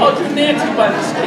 called you Nancy by mistake.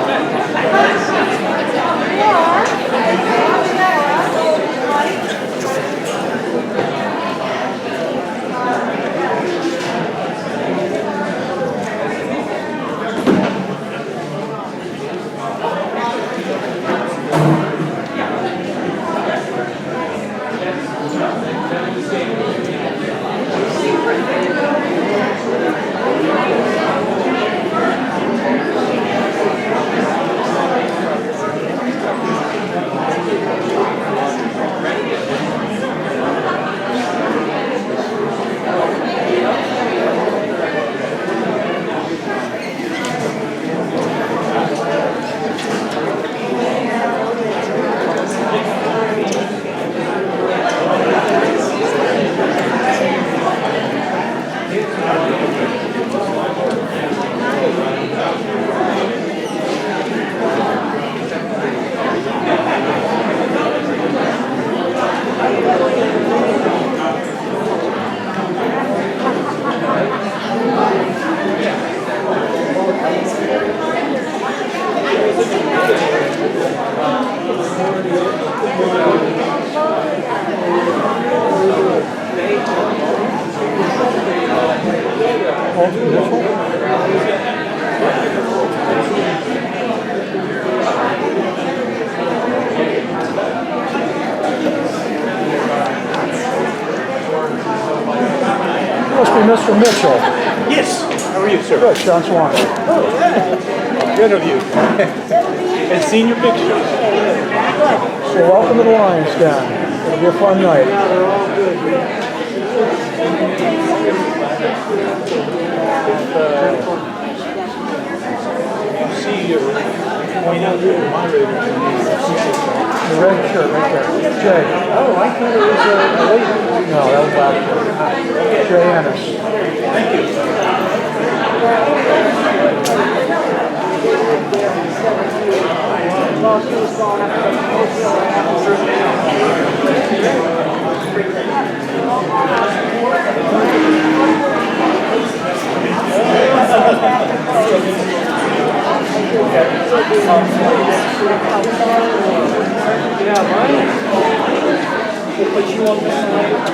Mr. Mitchell. Yes. How are you, sir? Good, John Swan. Oh, yeah. Good of you. And seen your pictures. So welcome to the Lions Den. It'll be a fun night. See you point out the moderators. The red shirt right there. Jay. Oh, I thought it was a lady. No, that was last year. Jay Ennis. Thank you. Yeah, mine. We'll put you on the side.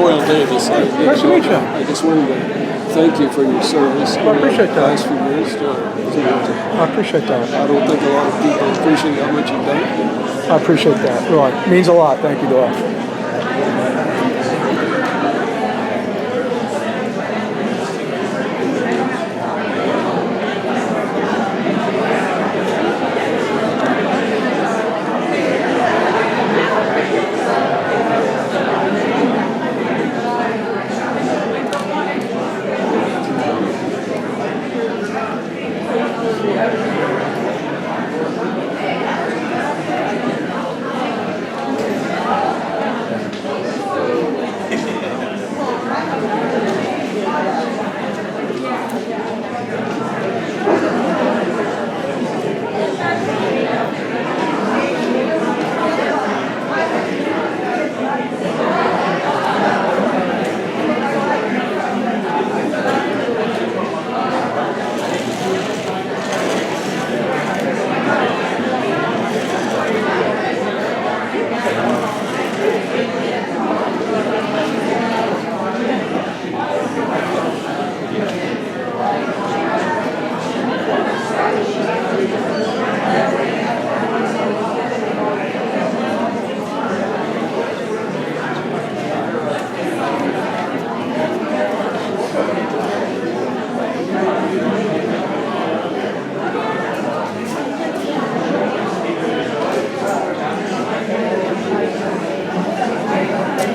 Doyle Davis. Nice to meet you. I just wanted to thank you for your service. Well, I appreciate that. The last few years. I appreciate that. I don't think a lot of people appreciate how much you've done. I appreciate that. Really, it means a lot. Thank you, Doyle.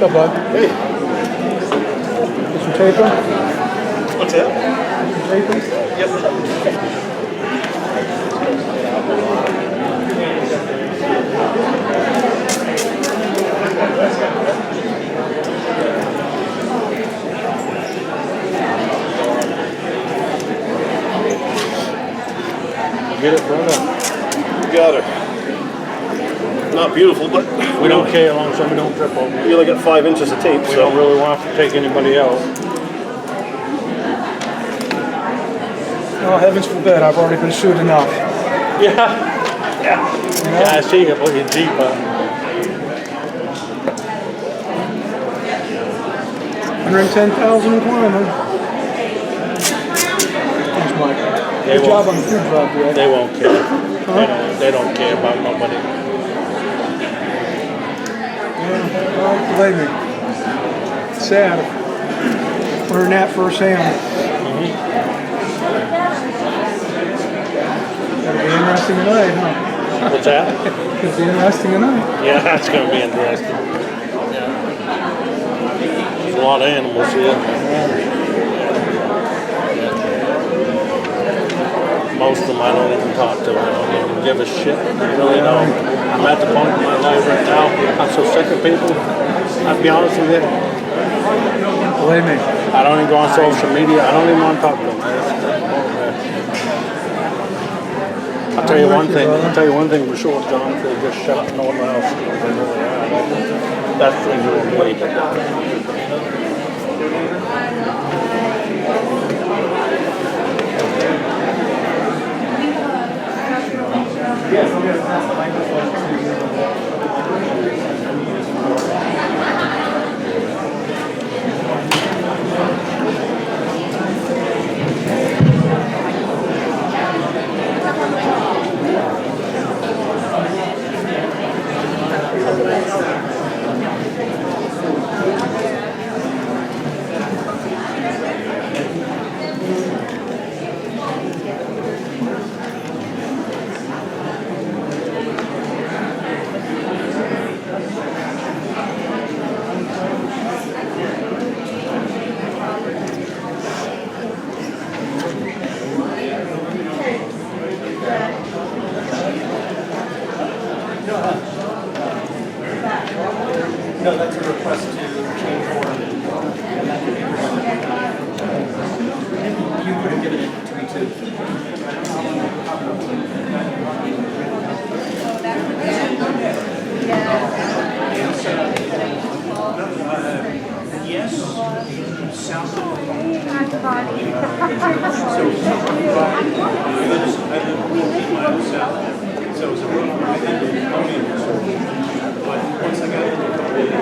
What's up, bud? Hey. Get some taping? What's that? Some taping? Yep. Get it, brother. You got her. Not beautiful, but We don't care as long as somebody don't trip over. we only got 5 inches of tape, We so don't really want to take anybody else. Oh, heavens forbid. I've already been sued enough. Yeah. Yeah. Yeah, I see you put your Jeep up. 110,000 climbing. Thanks, Mike. They Good job won't- on the food drive, dude. They won't care. They don't care about nobody. Well, believe me. It's sad. Learning that firsthand. That'll be interesting tonight, huh? What's that? It'll be interesting tonight. Yeah, that's going to be interesting. There's a lot of animals here. Most of them I don't even talk to. I don't even give a shit. I really don't. I'm at the point in my life right now. I'm so sick of people. I'll be honest with you. Believe me. I don't even go on social media. I don't even want to talk to them. I'll tell you one thing. I'll tell you one thing for sure, John. If they just shut up no one else, that's the way. no, that's a request to change order. You could have given it to me too. Yes. South of so it was a road I had to come in. But once I got in a couple of days,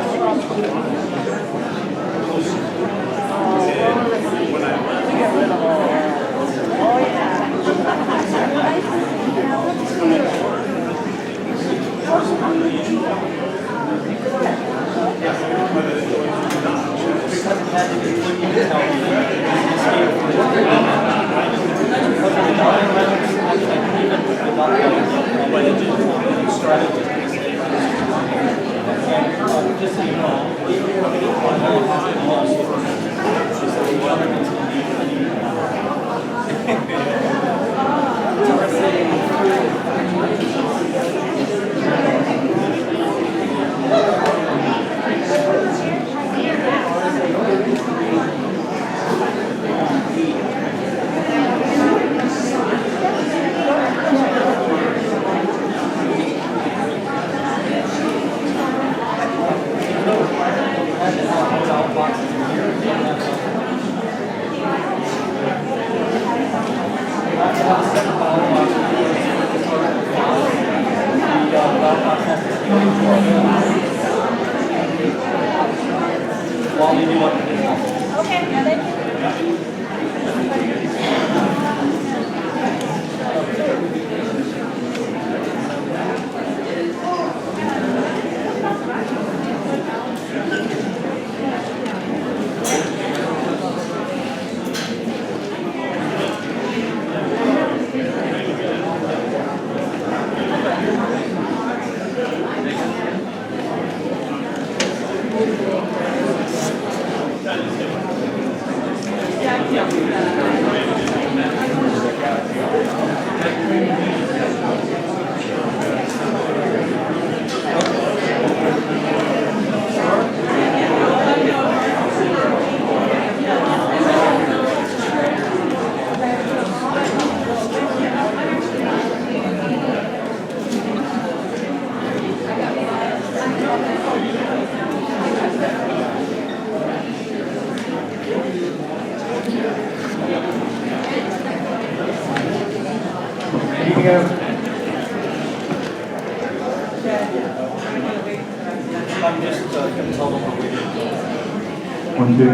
One, two.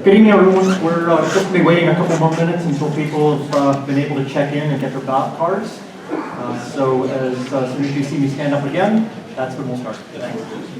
Good evening, everyone. We're just going to be waiting a couple more minutes until people have been able to check in and get their ballot cards. So as soon as you see me stand up again, that's when we'll start. Thanks.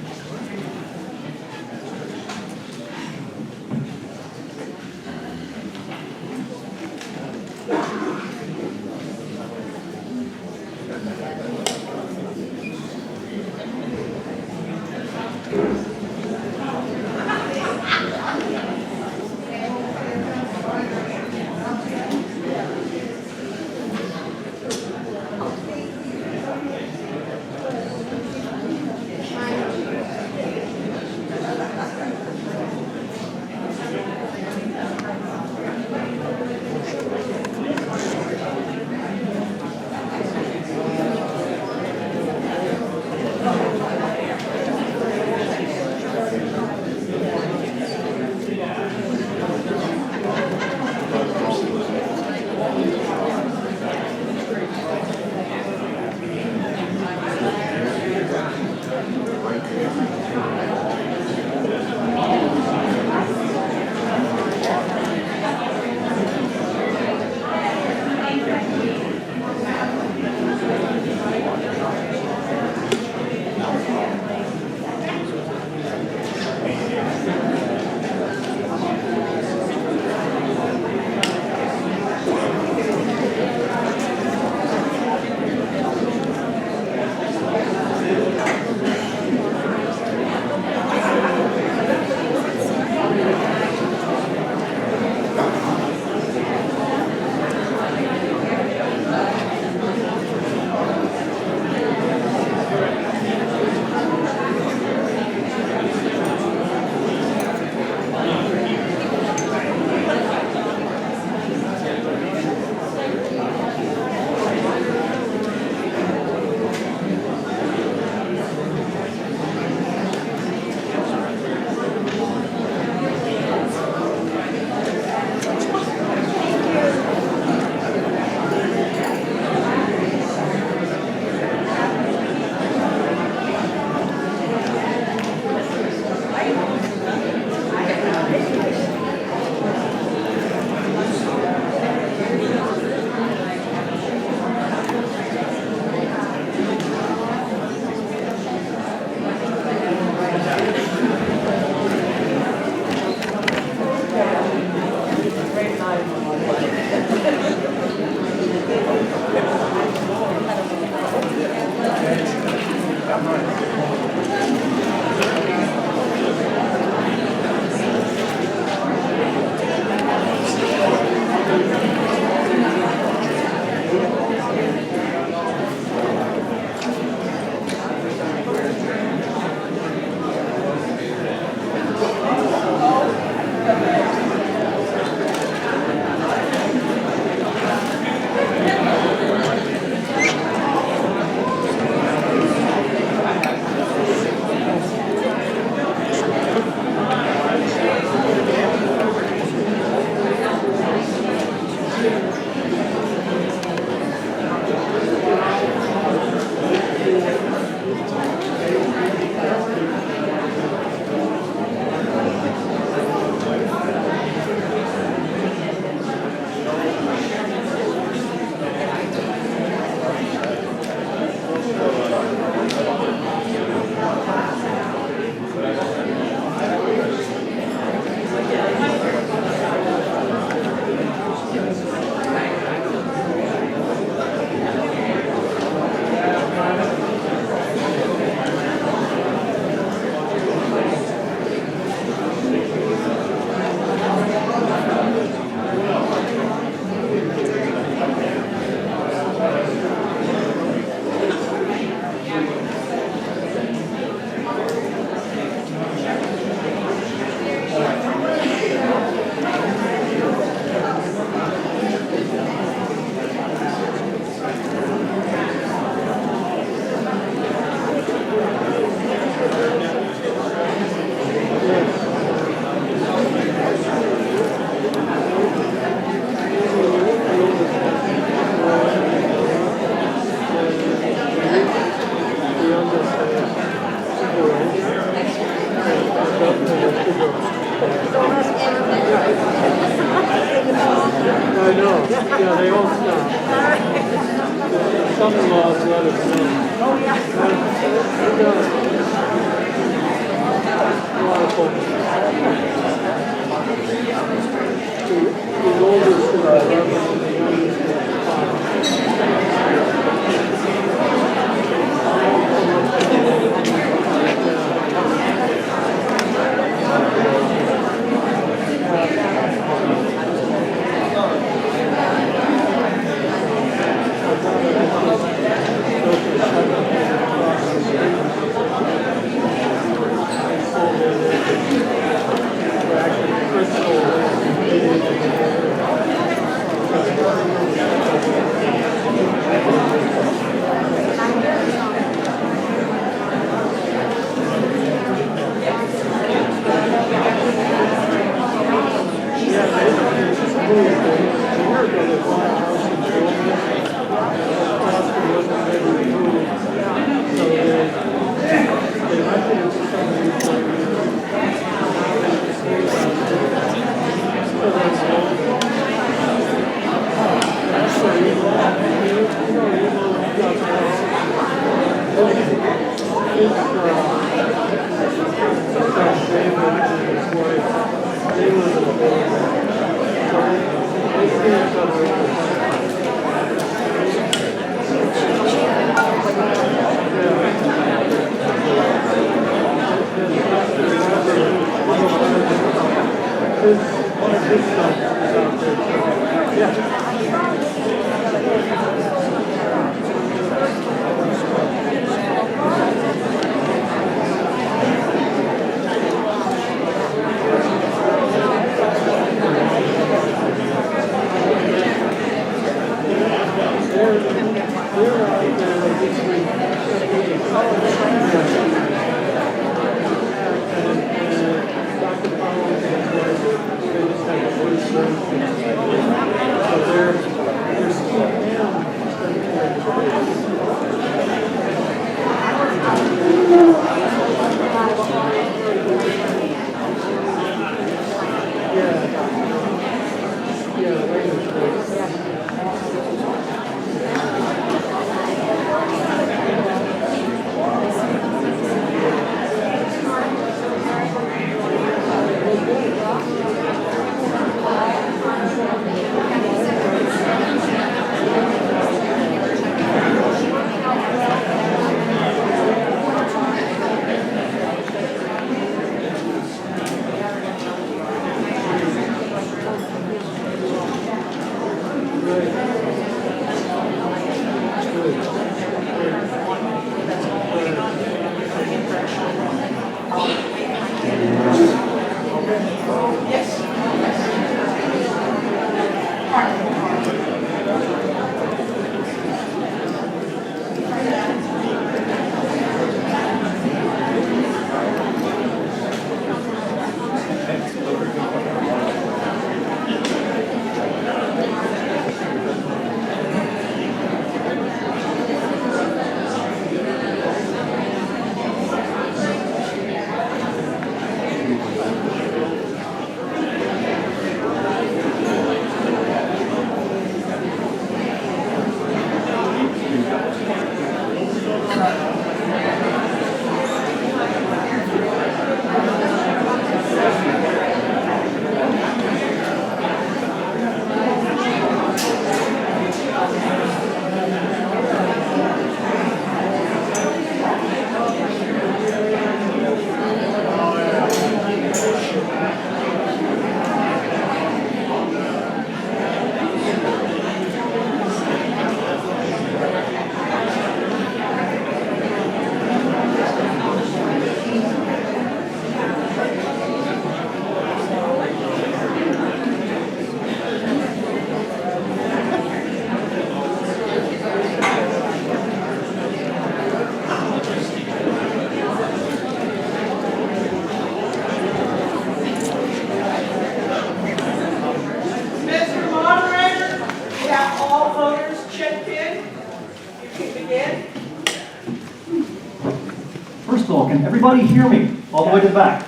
First of all, can everybody hear me all the way to the back?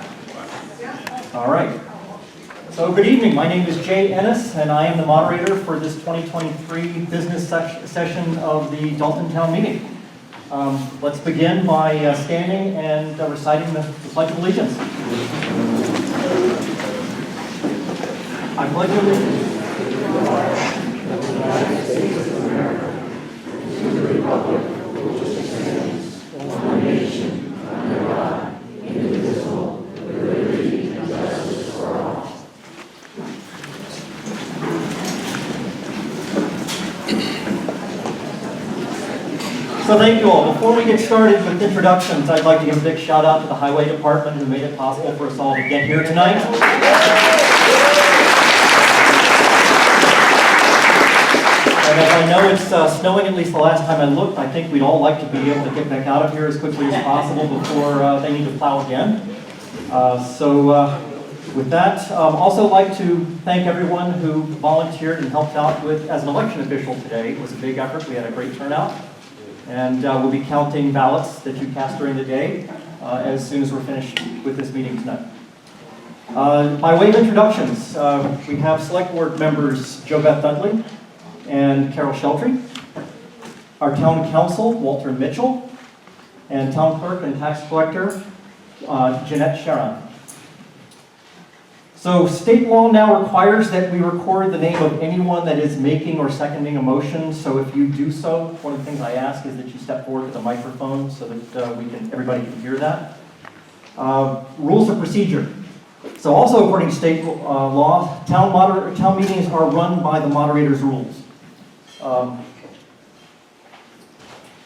All right. So good evening. My name is Jay Ennis, and I am the moderator for this 2023 business session of the Dalton Town Meeting. Let's begin by standing and reciting the Pledge of Allegiance. I pledge allegiance So thank you all. Before we get started with introductions, I'd like to give a big shout out to the Highway Department who made it possible for us all to get here tonight. And as I know it's snowing, at least the last time I looked, I think we'd all like to be able to get back out of here as quickly as possible before they need to plow again. With that, also like to thank everyone who volunteered and helped out with as an election official today. It was a big effort. We had a great turnout. And we'll be counting ballots that you cast during the day as soon as we're finished with this meeting tonight. By way of introductions, we have Select Board members Jo Beth Dudley and Carol Sheltry, our Town Council, Walter Mitchell, and Town Clerk and Tax Collector, Jeanette Sharon. So state law now requires that we record the name of anyone that is making or seconding a motion. So if you do so, one of the things I ask is that you step forward to the microphone so that everybody can hear that. Rules of procedure. So also according to state law, town meetings are run by the moderator's rules.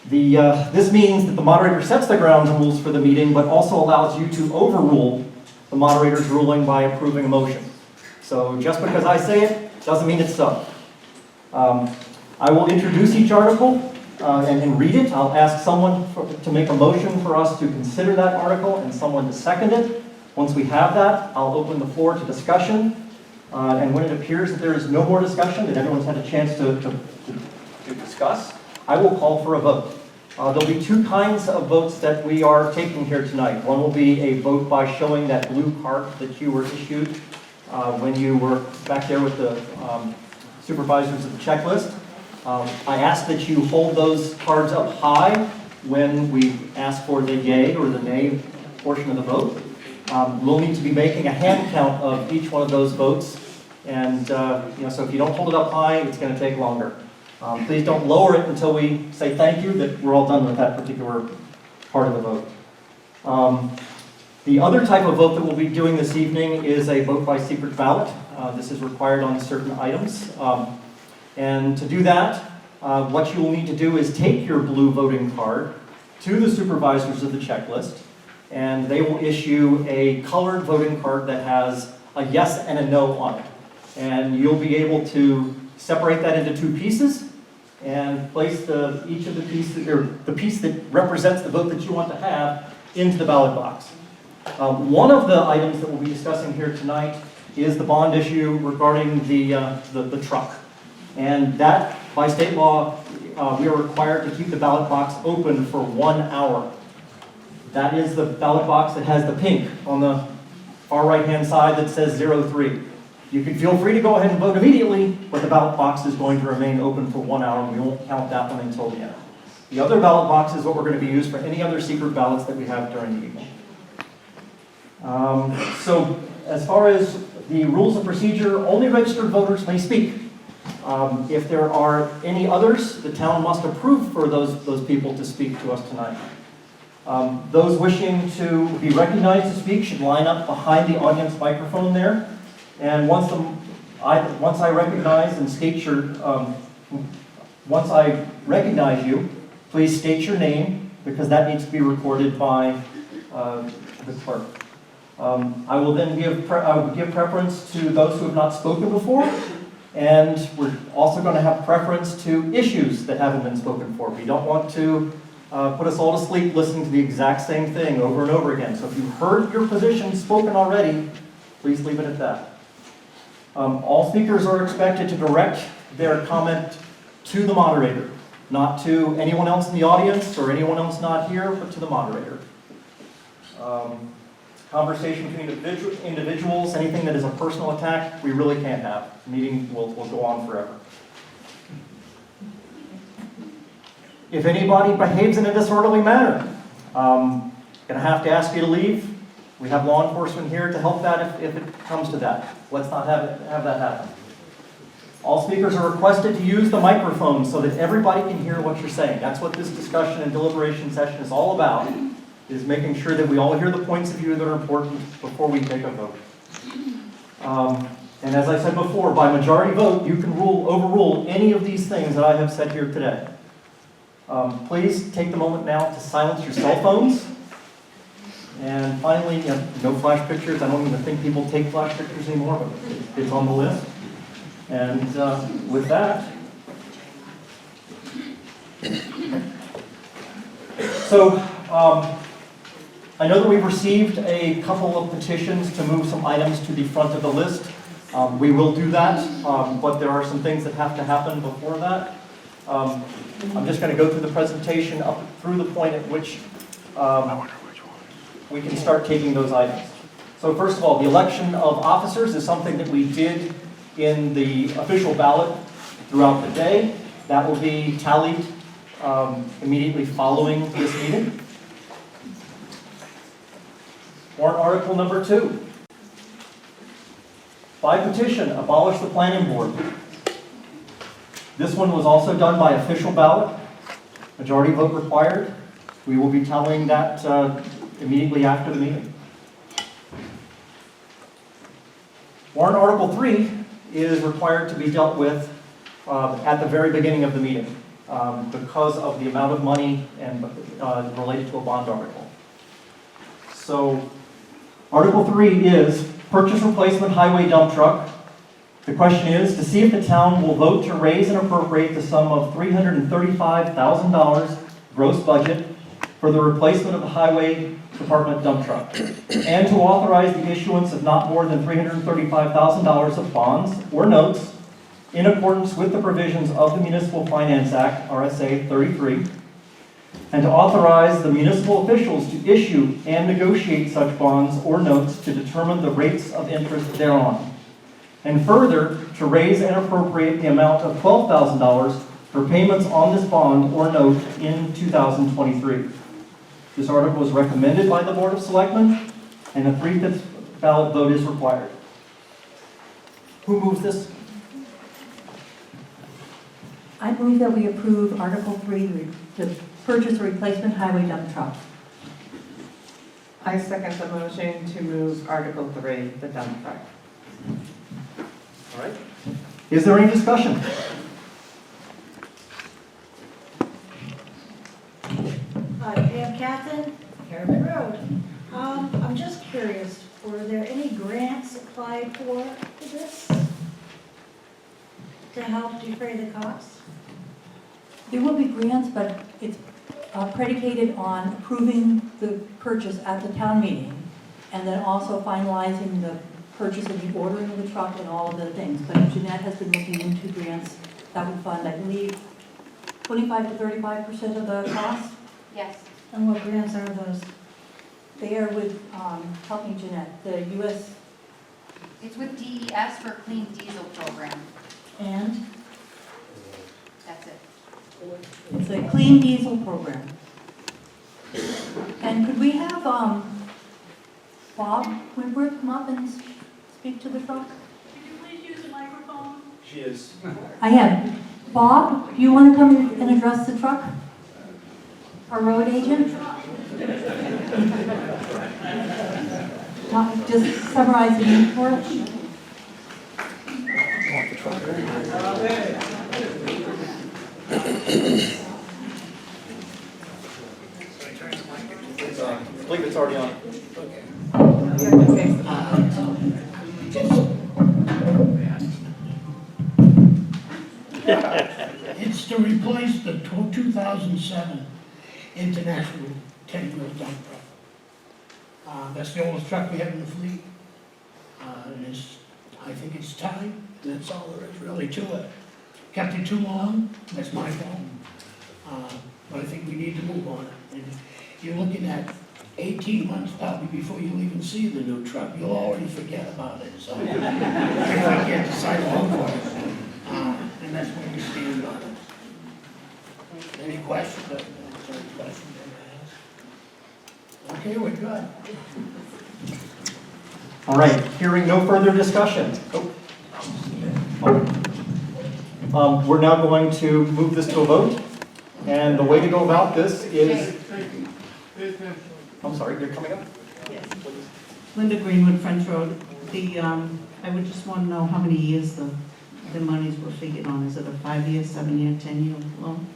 This means that the moderator sets the ground rules for the meeting, but also allows you to overrule the moderator's ruling by approving a motion. So just because I say it, doesn't mean it's so. I will introduce each article and read it. I'll ask someone to make a motion for us to consider that article and someone to second it. Once we have that, I'll open the floor to discussion. And when it appears that there is no more discussion, that everyone's had a chance to discuss, I will call for a vote. There'll be two kinds of votes that we are taking here tonight. One will be a vote by showing that blue card that you were issued when you were back there with the supervisors of the checklist. I ask that you hold those cards up high when we ask for the yay or the nay portion of the vote. We'll need to be making a hand count of each one of those votes. And so if you don't hold it up high, it's going to take longer. Please don't lower it until we say thank you, that we're all done with that particular part of the vote. The other type of vote that we'll be doing this evening is a vote by secret ballot. This is required on certain items. And to do that, what you will need to do is take your blue voting card to the supervisors of the checklist, and they will issue a colored voting card that has a yes and a no on it. And you'll be able to separate that into two pieces and place each of the pieces, or the piece that represents the vote that you want to have, into the ballot box. One of the items that we'll be discussing here tonight is the bond issue regarding the truck. And that, by state law, we are required to keep the ballot box open for 1 hour. That is the ballot box that has the pink on the far right-hand side that says 03. You can feel free to go ahead and vote immediately, but the ballot box is going to remain open for 1 hour, and we won't count that one until the end. The other ballot box is what we're going to be used for any other secret ballots that we have during the evening. So as far as the rules of procedure, only registered voters may speak. If there are any others, the town must approve for those people to speak to us tonight. Those wishing to be recognized to speak should line up behind the audience microphone there. And once I recognize and state once I recognize you, please state your name, because that needs to be recorded by the clerk. I will then give preference to those who have not spoken before, and we're also going to have preference to issues that haven't been spoken for. We don't want to put us all to sleep listening to the exact same thing over and over again. So if you've heard your position spoken already, please leave it at that. All speakers are expected to direct their comment to the moderator, not to anyone else in the audience or anyone else not here, but to the moderator. Conversation between individuals, anything that is a personal attack, we really can't have. The meeting will go on forever. If anybody behaves in a disorderly manner, going to have to ask you to leave. We have law enforcement here to help that if it comes to that. Let's not have that happen. All speakers are requested to use the microphone so that everybody can hear what you're saying. That's what this discussion and deliberation session is all about, is making sure that we all hear the points of view that are important before we take a vote. And as I said before, by majority vote, you can overrule any of these things that I have said here today. Please take the moment now to silence your cell phones. And finally, no flash pictures. I don't even think people take flash pictures anymore, but it's on the list. And with that, so I know that we've received a couple of petitions to move some items to the front of the list. We will do that, but there are some things that have to happen before that. I'm just going to go through the presentation up through the point at which we can start taking those items. So first of all, the election of officers is something that we did in the official ballot throughout the day. That will be tallied immediately following this meeting. Warrant article number 2. By petition, abolish the planning board. This one was also done by official ballot. Majority vote required. We will be tallying that immediately after the meeting. Warrant article 3 is required to be dealt with at the very beginning of the meeting because of the amount of money and related to a bond article. So article 3 is purchase replacement highway dump truck. The question is to see if the town will vote to raise and appropriate the sum of $335,000 gross budget for the replacement of the highway department dump truck, and to authorize the issuance of not more than $335,000 of bonds or notes in accordance with the provisions of the Municipal Finance Act, RSA 33, and to authorize the municipal officials to issue and negotiate such bonds or notes to determine the rates of interest thereon, and further, to raise and appropriate the amount of $12,000 for payments on this bond or note in 2023. This article is recommended by the Board of Selectmen, and a 3/5 ballot vote is required. Who moves this? I move that we approve Article 3, to purchase a replacement highway dump truck. I second the motion to move Article 3, the dump truck. All right. Is there any discussion? Hi, Pam Catton, Harriman Road. I'm just curious, were there any grants applied for this to help defray the costs? There will be grants, but it's predicated on approving the purchase at the town meeting, and then also finalizing the purchase and the ordering of the truck and all of the things. But Jeanette has been looking into grants that would fund, I believe, 25 to 35% of the cost. Yes. And what grants are those? They are with, help me Jeanette, the U.S. It's with DES for Clean Diesel Program. And? That's it. It's a clean diesel program. And could we have Bob Winworth come up and speak to the truck? Could you please use the microphone? She is. I am. Bob, do you want to come and address the truck? Our road agent? Just summarize the need for it. I believe it's already on. It's to replace the 2007 International 10-wheel dump truck. That's the oldest truck we have in the fleet. And I think it's time. That's all there is really to it. Kept it too long, that's my fault. But I think we need to move on it. And you're looking at 18 months probably before you'll even see the new truck. You'll already forget about it. So if I can't decide on for it, and that's where we stand on it. Any questions? Any questions? Okay, we're good. All right, hearing no further discussion. We're now going to move this to a vote. And the way to go about this is... I'm sorry, you're coming up? Yes. Linda Greenwood, French Road. I would just want to know how many years the monies were figured on. Is it a 5-year, 7-year, 10-year loan?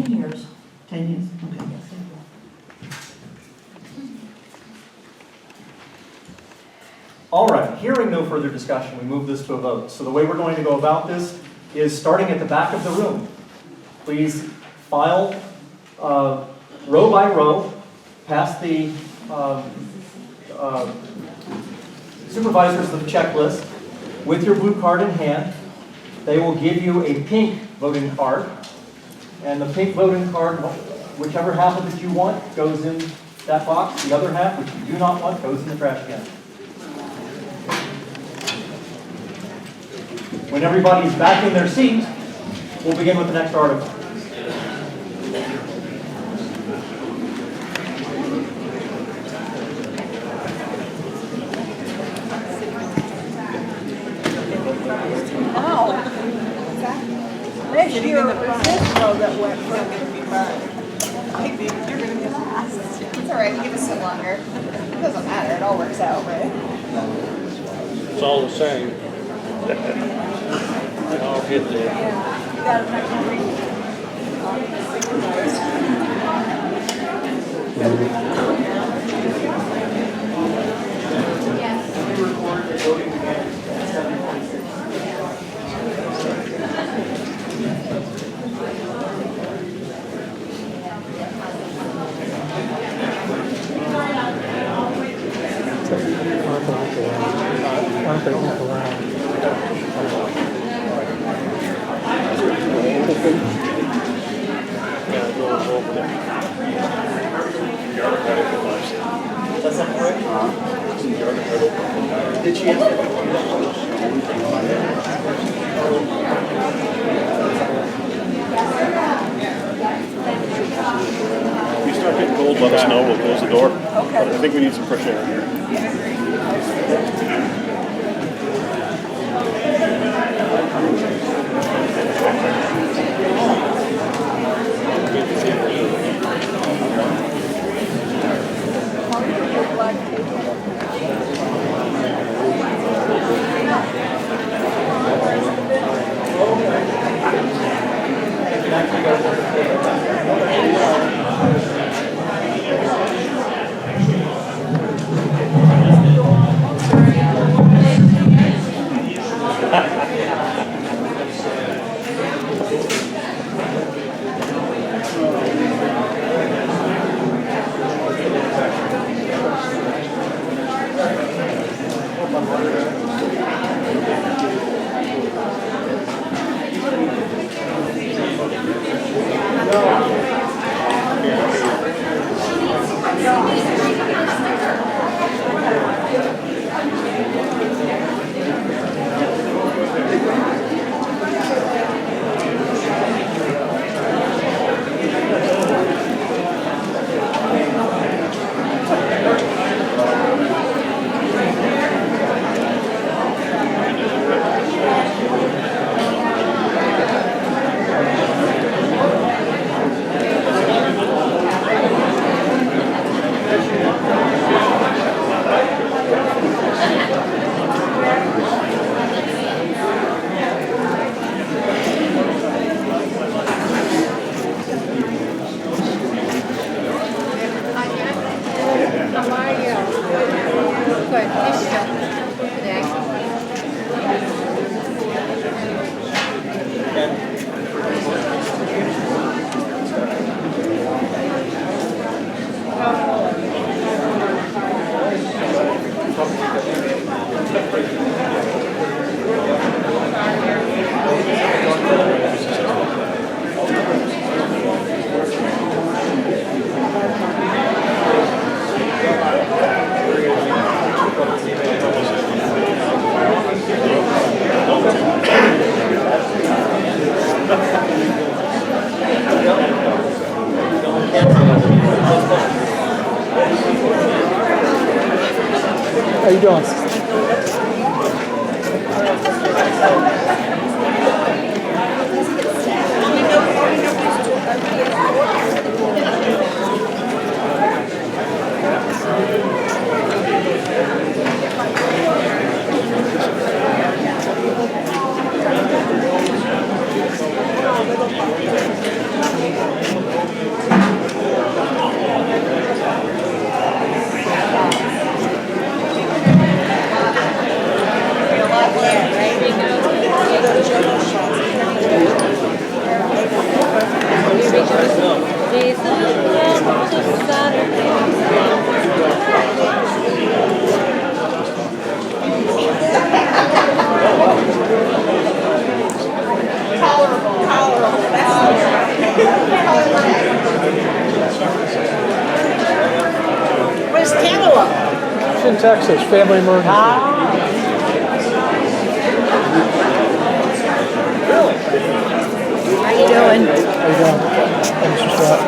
10 years. 10 years? Okay. All right, hearing no further discussion, we move this to a vote. So the way we're going to go about this is starting at the back of the room. Please file row by row past the supervisors of the checklist with your blue card in hand. They will give you a pink voting card, and the pink voting card, whichever half of it you want, goes in that box. The other half, which you do not want, goes in the trash can. When everybody's back in their seat, we'll begin with the next article. Next year, it was this row that went from you're gonna get last. It's all right, we give us some longer. It doesn't matter, it all works out, right? It's all the same. It all hit there. You gotta make a read. Did she If you start getting cold, let us know. We'll close the door. Okay. I think we need some fresh air here. How you doing? Dalton, Texas, family emergency. How you doing? How you doing? Thanks for that.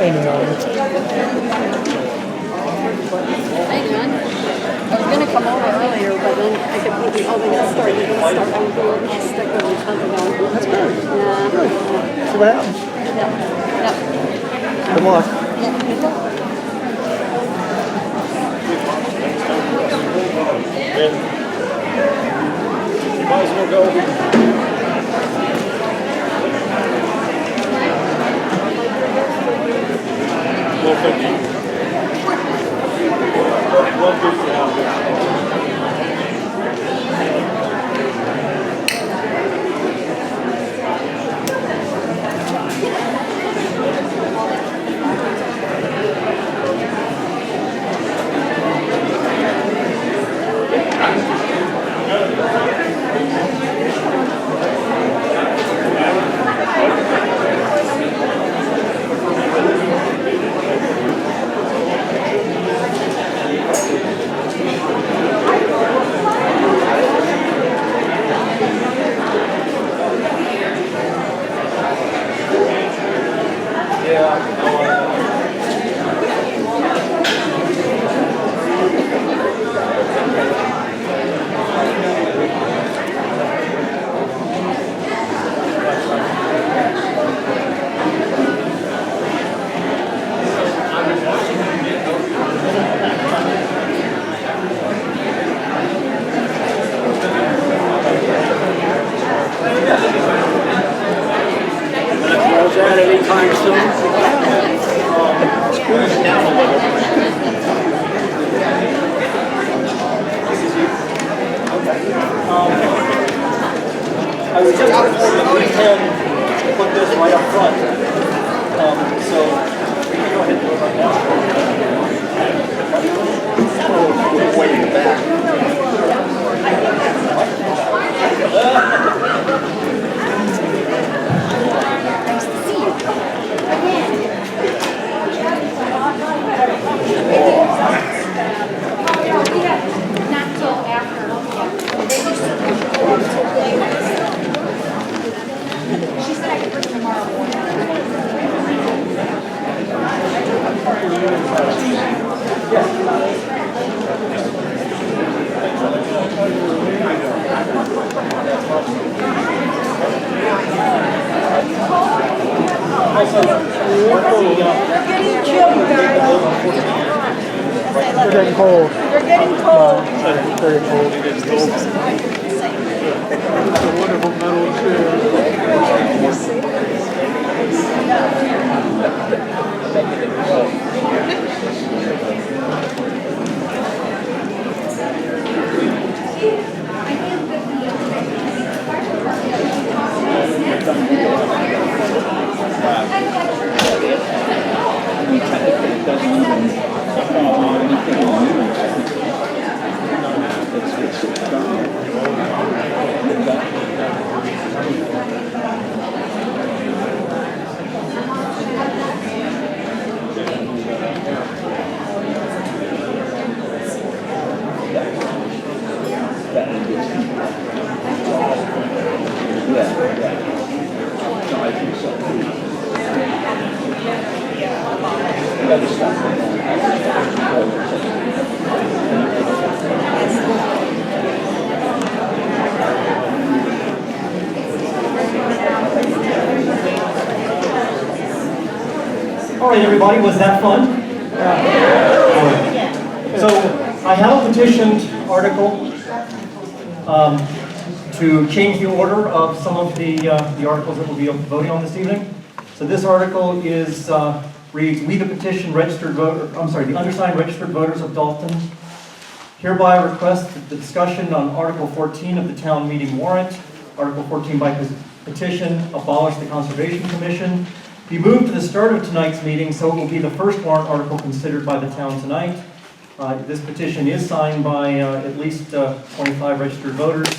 Hang on. I was gonna come over earlier, but then I kept thinking, oh, they got started. They're gonna start. I was going to stick with something else. That's good. Yeah. Good. See what happens. Yeah. Yeah. Good luck. Yeah. Good luck. You might as well go. Anytime soon? I was just informed that we can put this right up front. So we can go ahead and do it right now. We're way in the back. Not till after. She said I could bring tomorrow morning. They're getting cold. They're getting cold. They're getting cold. It's a wonderful metal chair. everybody? Was that fun? So I have a petitioned article to change the order of some of the articles that we'll be voting on this evening. So this article is reads, "We the petition registered voter, the undersigned registered voters of Dalton hereby request that the discussion on Article 14 of the town meeting warrant, Article 14 by petition, abolish the Conservation Commission, be moved to the start of tonight's meeting, so it will be the first warrant article considered by the town tonight. This petition is signed by at least 25 registered voters,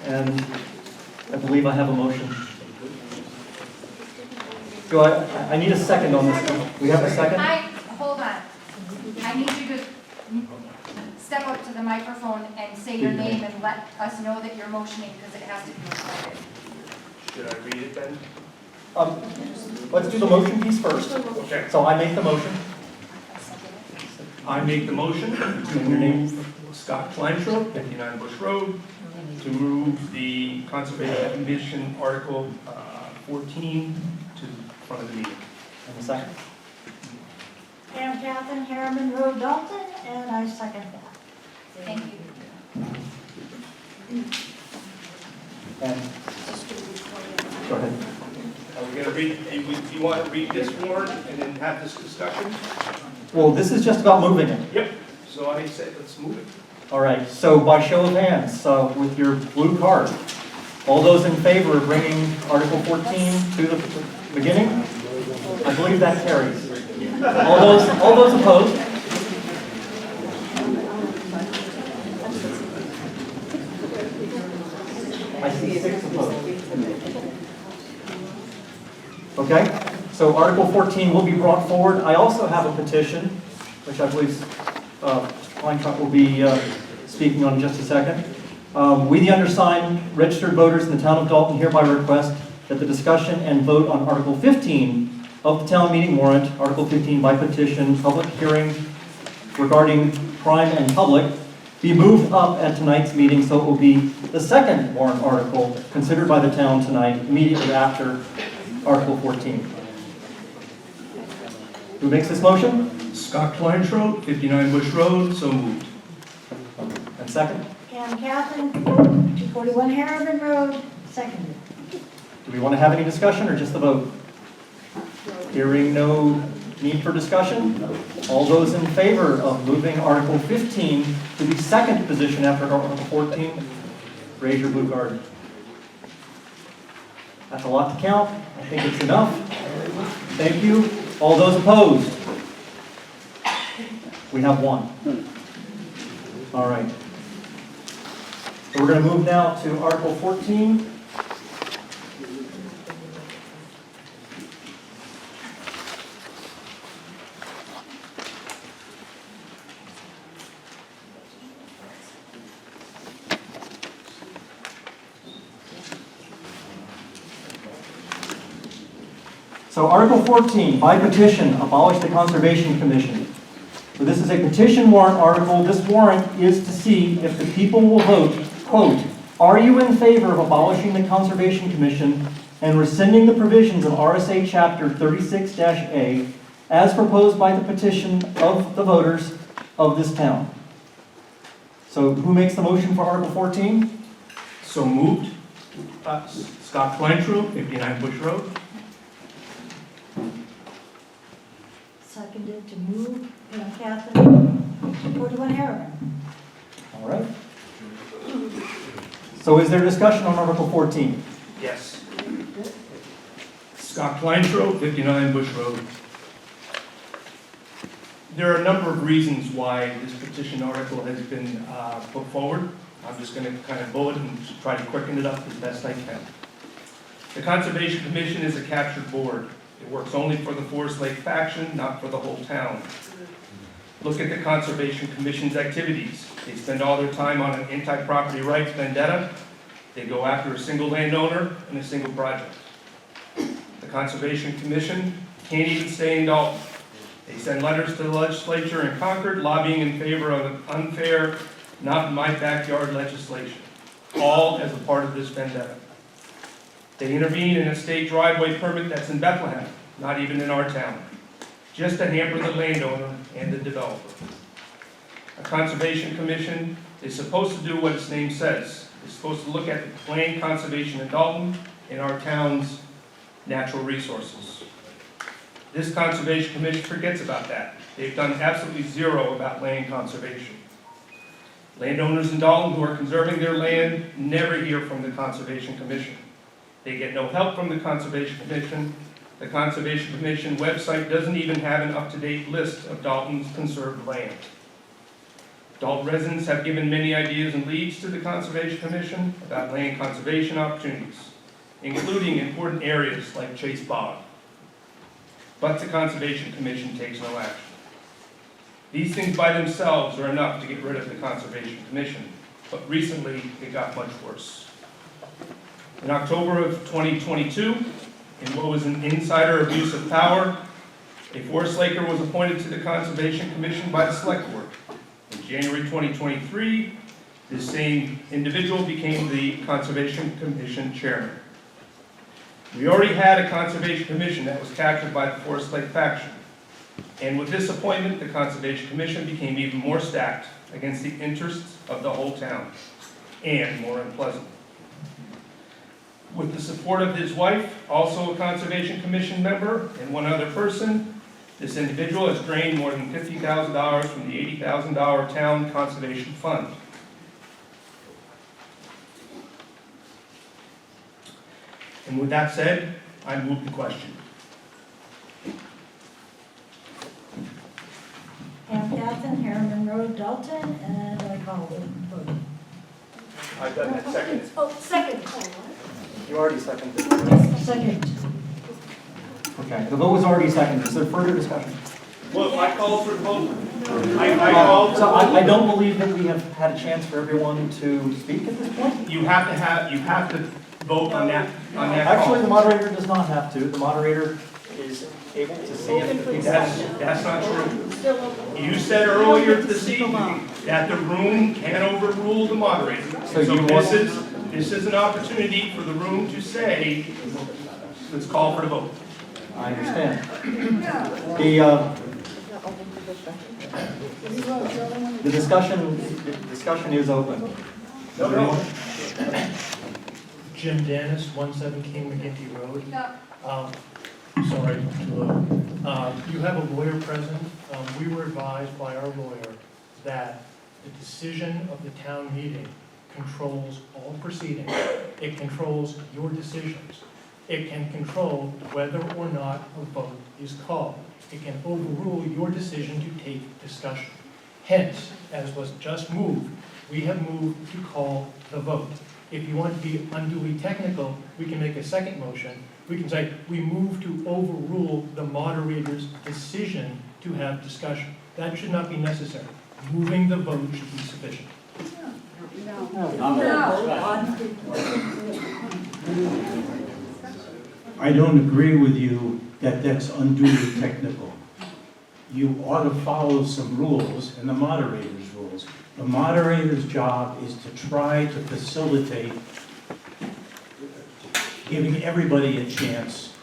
and I believe I have a motion. Do I need a second on this? We have a second? Hold on. I need you to step up to the microphone and say your name and let us know that you're motioning because it has to be recorded. Should I read it then? Let's do the motion piece first. Okay. So I make the motion. I make the motion to move Scott Kleinschrodt, 59 Bush Road, to move the Conservation Commission Article 14 to the front of the meeting. And a second. Pam Catherine, Harriman Road, Dalton, and I second that. Thank you. And go ahead. Are we going to read, do you want to read this warrant and then have this discussion? Well, this is just about moving it. Yep. So I say let's move it. All right, so by show of hands, with your blue card, all those in favor of bringing Article 14 to the beginning? I believe that carries. All those opposed? I see 6 opposed. Okay, so Article 14 will be brought forward. I also have a petition, which I believe Mr. Kleinschrodt will be speaking on in just a second. We, the undersigned registered voters in the town of Dalton, hereby request that the discussion and vote on Article 15 of the town meeting warrant, Article 15 by petition, public hearing regarding crime and public, be moved up at tonight's meeting, so it will be the second warrant article considered by the town tonight, immediately after Article 14. Who makes this motion? Scott Kleinschrodt, 59 Bush Road, so moved. And second? Pam Catherine, 241 Harriman Road, seconded. Do we want to have any discussion or just the vote? Hearing no need for discussion, all those in favor of moving Article 15 to the second position after Article 14, raise your blue card. That's a lot to count. I think it's enough. Thank you. All those opposed? We have one. All right. So we're going to move now to Article 14. So Article 14, by petition, abolish the Conservation Commission. So this is a petition warrant article. This warrant is to see if the people will vote, quote, are you in favor of abolishing the Conservation Commission and rescinding the provisions of RSA Chapter 36-A as proposed by the petition of the voters of this town? So who makes the motion for Article 14? So moved. Scott Kleinschrodt, 59 Bush Road. Seconded to move Pam Catherine, 241 Harriman. All right. So is there discussion on Article 14? Yes. Scott Kleinschrodt, 59 Bush Road. There are a number of reasons why this petition article has been put forward. I'm just going to kind of bullet and try to quicken it up as best I can. The Conservation Commission is a captured board. It works only for the Forest Lake faction, not for the whole town. Look at the Conservation Commission's activities. They spend all their time on an anti-property rights vendetta. They go after a single landowner and a single project. The Conservation Commission can't even stay in Dalton. They send letters to the legislature in Concord lobbying in favor of unfair, not in my backyard legislation, all as a part of this vendetta. They intervene in a state driveway permit that's in Bethlehem, not even in our town. just to hamper the landowner and the developer. A conservation commission is supposed to do what its name says. It's supposed to look at the land conservation in Dalton and our town's natural resources. This conservation commission forgets about that. They've done absolutely zero about land conservation. Landowners in Dalton who are conserving their land never hear from the Conservation Commission. They get no help from the Conservation Commission. The Conservation Commission website doesn't even have an up-to-date list of Dalton's conserved land. Dalton residents have given many ideas and leads to the Conservation Commission about land conservation opportunities, including important areas like Chase Bog. But the Conservation Commission takes no action. These things by themselves are enough to get rid of the Conservation Commission, but recently it got much worse. In October of 2022, in what was an insider abuse of power, a forest laker was appointed to the Conservation Commission by the Select Board. In January 2023, this same individual became the Conservation Commission chairman. We already had a Conservation Commission that was captured by the Forest Lake faction. And with this appointment, the Conservation Commission became even more stacked against the interests of the whole town, and more unpleasant. With the support of his wife, also a Conservation Commission member, and one other person, this individual has drained more than $50,000 from the $80,000 town conservation fund. And with that said, I move the question. Pam Catton, Harriman Road, Dalton, and I call it vote. I've done that second. Oh, second. You already seconded. Second. Okay, the vote was already seconded. Is there further discussion? Well, I called for the vote. I called for So the vote. I don't believe that we have had a chance for everyone to speak at this point. You have to vote on that call. Actually, the moderator does not have to. The moderator is able to see if That's not true. You said earlier this evening that the room can overrule the moderator. So you want- This is an opportunity for the room to say, let's call for the vote. I understand. The discussion is open. No. Jim Dennis, 117 McGinty Road. Sorry, too low. You have a lawyer present. We were advised by our lawyer that the decision of the town meeting controls all proceedings. It controls your decisions. It can control whether or not a vote is called. It can overrule your decision to take discussion. Hence, as was just moved, we have moved to call the vote. If you want to be unduly technical, we can make a second motion. We can say, we move to overrule the moderator's decision to have discussion. That should not be necessary. Moving the vote should be sufficient. I don't agree with you that that's unduly technical. You ought to follow some rules and the moderator's rules. The moderator's job is to try to facilitate giving everybody a chance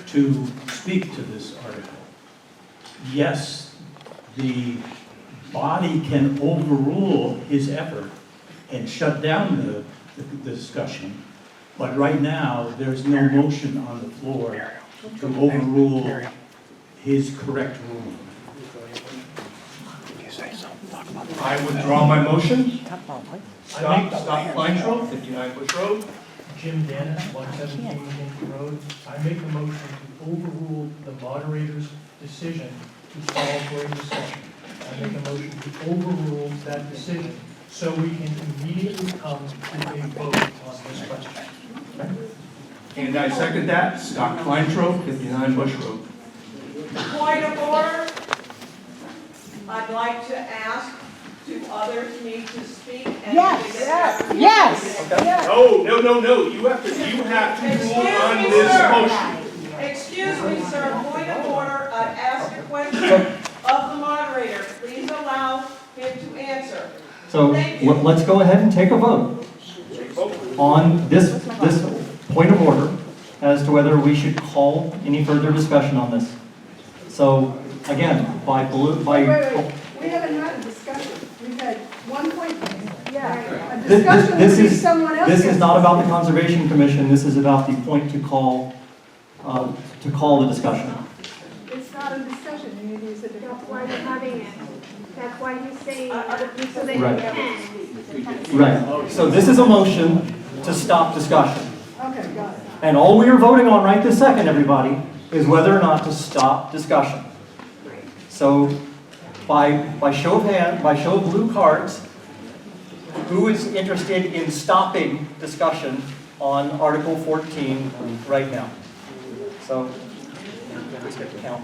to speak to this article. Yes, the body can overrule his effort and shut down the discussion, but right now, there's no motion on the floor to overrule his correct ruling. I withdraw my motion. Stop Kleinschrodt, 59 Bush Road. Jim Dennis, 117 McGinty Road. I make a motion to overrule the moderator's decision to call for a discussion. I make a motion to overrule that decision so we can immediately come to a vote on this question. And I second that. Scott Kleinschrodt, 59 Bush Road. Point of order. I'd like to ask, do others need to speak? Yes. No. You have to rule on this motion. Excuse me, sir, point of order. I'd ask a question of the moderator. Please allow him to answer. So let's go ahead and take a vote on this point of order as to whether we should call any further discussion on this. So again, by, Wait. We haven't had a discussion. We've had one point, yeah. A This discussion would be is, someone else. this is not about the Conservation Commission, this is about the point to call the discussion. It's not a discussion, it is a. That's why we're having it. That's why he's saying other people they Right. have. Right, so this is a motion to stop discussion. Okay, got it. And all we are voting on right this second, everybody, is whether or not to stop discussion. So by show of hand, by show of blue cards, who is interested in stopping discussion on Article 14 right now? So, let's get the count.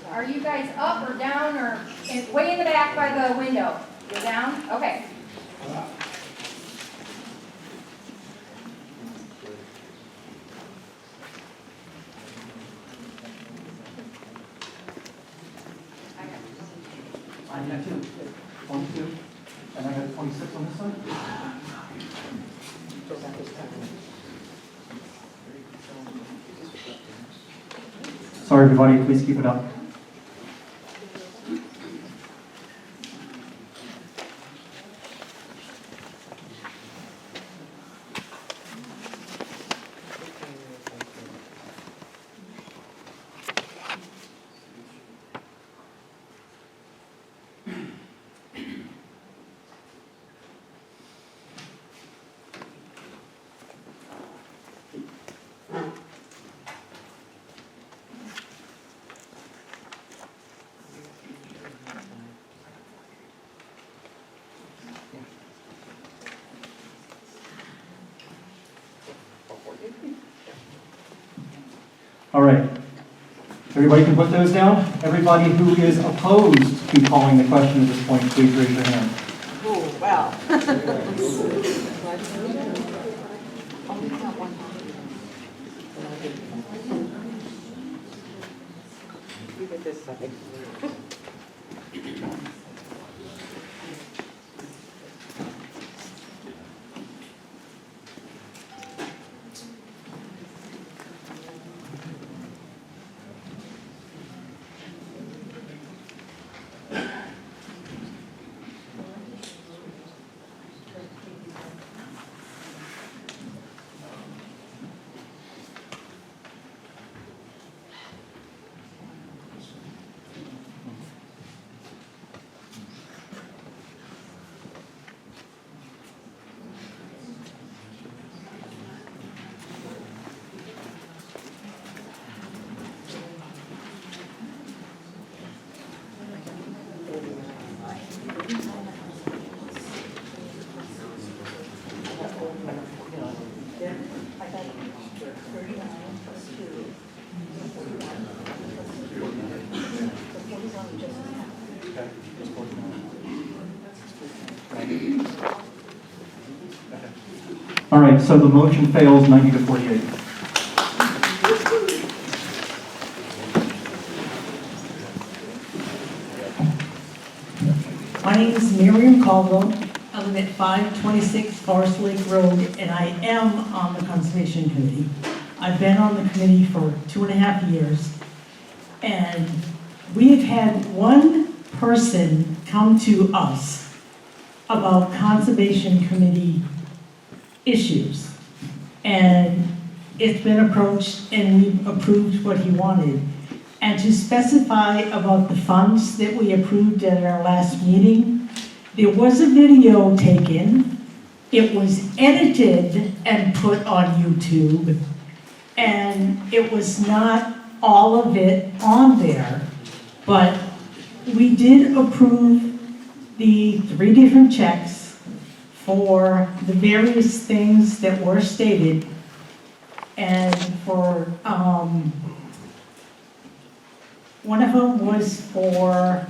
Are you guys up or down or way in the back by the window? You're down? Okay. I got 22, and I got 26 on this side. Sorry, everybody, please keep it up. All right. Everybody can put those down. Everybody who is opposed to calling the question at this point, please raise your hand. Oh, well. You get this side. All right, so the motion fails 90 to 48. My name is Miriam Caldwell. I live at 526 Forest Lake Road, and I am on the Conservation Committee. I've been on the committee for 2.5 years, and we have had one person come to us about Conservation Committee issues. And it's been approached, and we've approved what he wanted. And to specify about the funds that we approved at our last meeting, there was a video taken, it was edited and put on YouTube, and it was not all of it on there, but we did approve the 3 different checks for the various things that were stated. And for, one of them was for,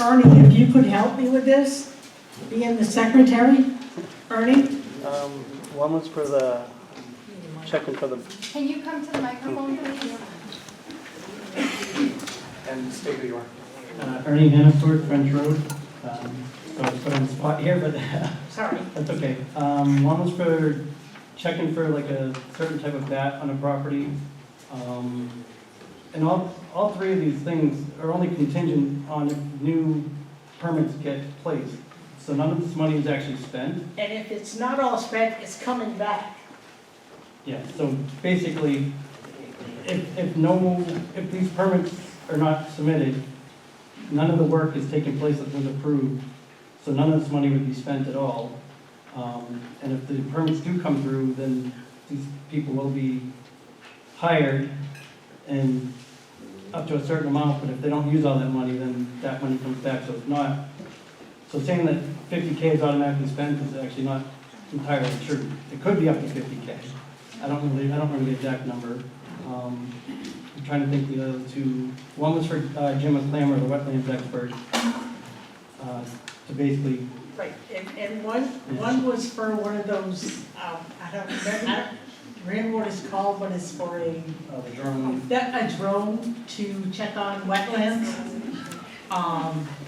Ernie, if you could help me with this, being the secretary, Ernie? One was for the, checking for the, Can you come to the microphone, please? and state who you are. Ernie Hannaford, French Road. So I was put on the spot here, but Sorry. that's okay. One was for checking for like a certain type of bat on a property. And all three of these things are only contingent on if new permits get placed. So none of this money is actually spent. And if it's not all spent, it's coming back. Yeah, so basically, if these permits are not submitted, none of the work is taking place that was approved, so none of this money would be spent at all. And if the permits do come through, then these people will be hired and up to a certain amount, but if they don't use all that money, then that money comes back, so it's not. So saying that 50K is automatically spent is actually not entirely true. It could be up to 50K. I don't remember the exact number. I'm trying to think the other two. One was for Jim McClammer, the wetlands expert, to basically. Right, and one was for one of those, I don't remember what it's called, but it's for a drone. A drone to check on wetlands,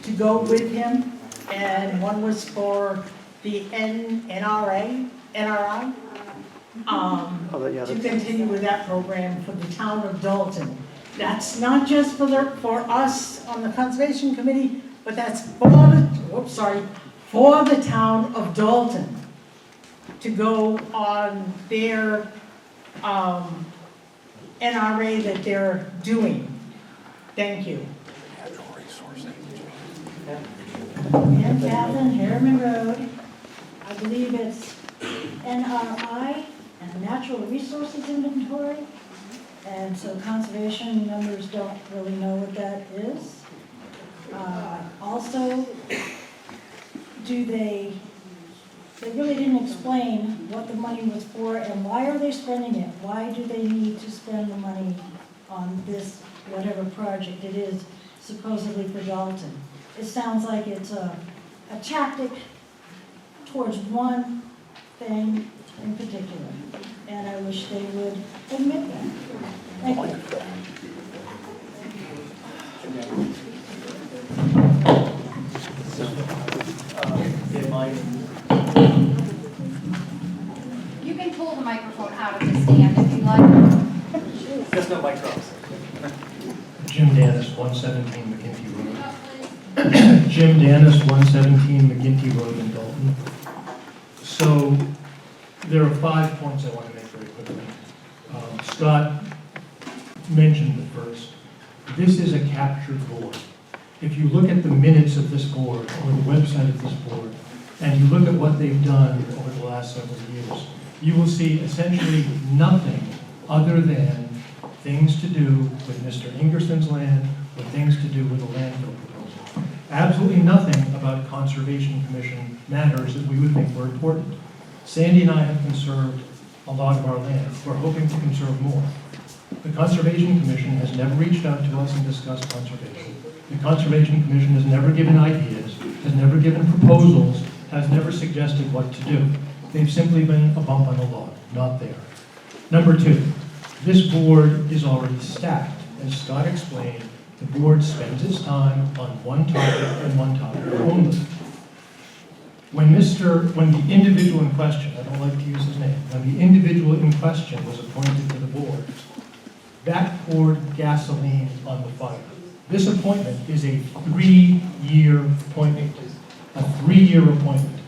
to go with him. And one was for the NRI, to continue with that program for the town of Dalton. That's not just for us on the Conservation Committee, but that's for the town of Dalton to go on their NRA that they're doing. Thank you. And Catherine, Harriman Road, I believe it's NRI, and Natural Resources Inventory. And so conservation members don't really know what that is. Also, they really didn't explain what the money was for and why are they spending it? Why do they need to spend the money on this, whatever project it is, supposedly for Dalton? It sounds like it's a tactic towards one thing in particular, and I wish they would admit that. Thank you. You can pull the microphone out of the stand if you like. There's no mic drops. Jim Dennis, 117 McGinty Road. Jim Dennis, 117 McGinty Road in Dalton. So there are 5 points I want to make very quickly. Scott mentioned the first. This is a captured board. If you look at the minutes of this board or the website of this board, and you look at what they've done over the last several years, you will see essentially nothing other than things to do with Mr. Ingerson's land or things to do with the landfill proposal. Absolutely nothing about Conservation Commission matters that we would think were important. Sandy and I have conserved a lot of our land. We're hoping to conserve more. The Conservation Commission has never reached out to us and discussed conservation. The Conservation Commission has never given ideas, has never given proposals, has never suggested what to do. They've simply been a bump on the log, not there. Number 2, this board is already stacked. As Scott explained, the board spends its time on one topic and one topic only. When the individual in question, I don't like to use his name, when the individual in question was appointed to the board, that poured gasoline on the fire. This appointment is a 3-year appointment. A 3-year appointment.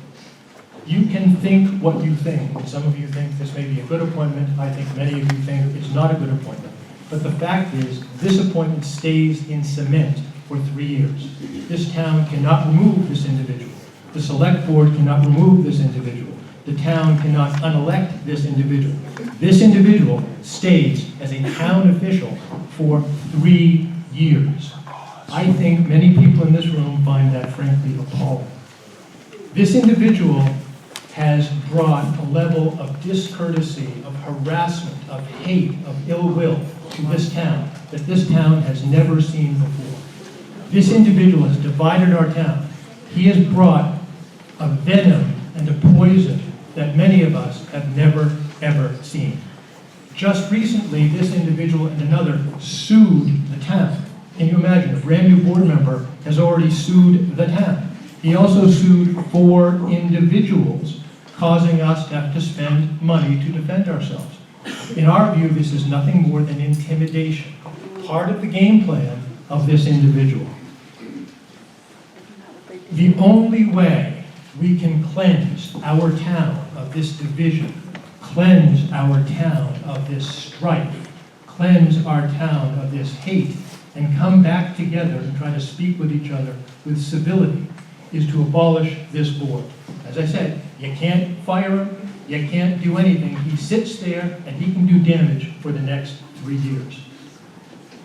You can think what you think. And some of you think this may be a good appointment. I think many of you think it's not a good appointment. But the fact is, this appointment stays in cement for 3 years. This town cannot remove this individual. The select board cannot remove this individual. The town cannot unelect this individual. This individual stays as a town official for 3 years. I think many people in this room find that frankly appalling. This individual has brought a level of discourtesy, of harassment, of hate, of ill will to this town that this town has never seen before. This individual has divided our town. He has brought a venom and a poison that many of us have never, ever seen. Just recently, this individual and another sued the town. Can you imagine? A brand new board member has already sued the town. He also sued 4 individuals, causing us to have to spend money to defend ourselves. In our view, this is nothing more than intimidation, part of the game plan of this individual. The only way we can cleanse our town of this division, cleanse our town of this strife, cleanse our town of this hate, and come back together and try to speak with each other with civility, is to abolish this board. As I said, you can't fire him, you can't do anything. He sits there and he can do damage for the next 3 years.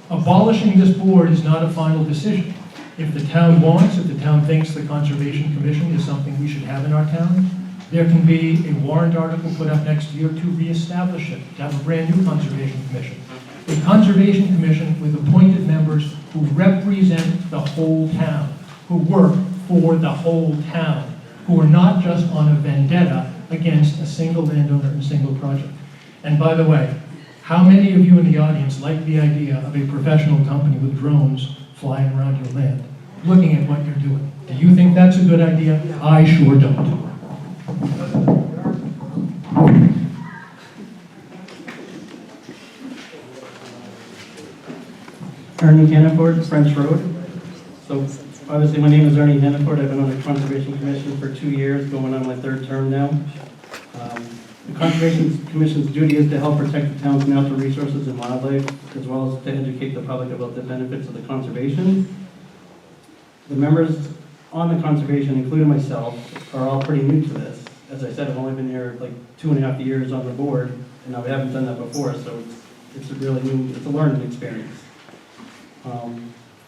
Abolishing this board is not a final decision. If the town wants, if the town thinks the Conservation Commission is something we should have in our town, there can be a warrant article put up next year to reestablish it, to have a brand new Conservation Commission. A Conservation Commission with appointed members who represent the whole town, who work for the whole town, who are not just on a vendetta against a single landowner and single project. And by the way, how many of you in the audience like the idea of a professional company with drones flying around your land, looking at what you're doing? Do you think that's a good idea? I sure don't. Ernie Hannaford, French Road. So obviously my name is Ernie Hannaford. I've been on the Conservation Commission for 2 years, going on my 3rd term now. The Conservation Commission's duty is to help protect the town's natural resources and wildlife, as well as to educate the public about the benefits of the conservation. The members on the conservation, including myself, are all pretty new to this. As I said, I've only been here like 2.5 years on the board, and I haven't done that before, so it's a really new, it's a learning experience.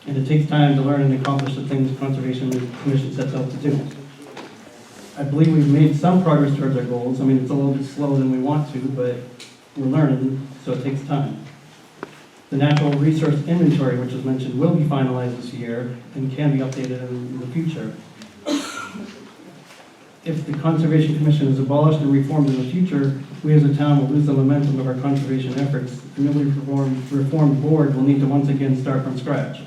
And it takes time to learn and accomplish the things the Conservation Commission sets out to do. I believe we've made some progress towards our goals. I mean, it's a little bit slower than we want to, but we're learning, so it takes time. The natural resource inventory, which was mentioned, will be finalized this year and can be updated in the future. If the Conservation Commission is abolished and reformed in the future, we as a town will lose the momentum of our conservation efforts. The newly reformed board will need to once again start from scratch.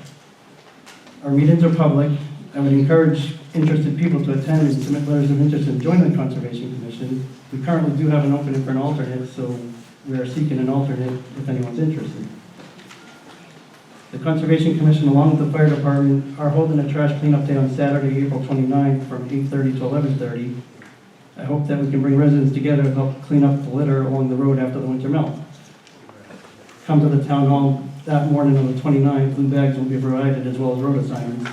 Our meetings are public. I would encourage interested people to attend and submit letters of interest in joining the Conservation Commission. We currently do have an opening for an alternate, so we are seeking an alternate if anyone's interested. The Conservation Commission, along with the Fire Department, are holding a trash cleanup day on Saturday, April 29th from 8:30 to 11:30. I hope that we can bring residents together to help clean up the litter along the road after the winter melt. Come to the town hall that morning on the 29th. Blue bags will be provided as well as road assignments.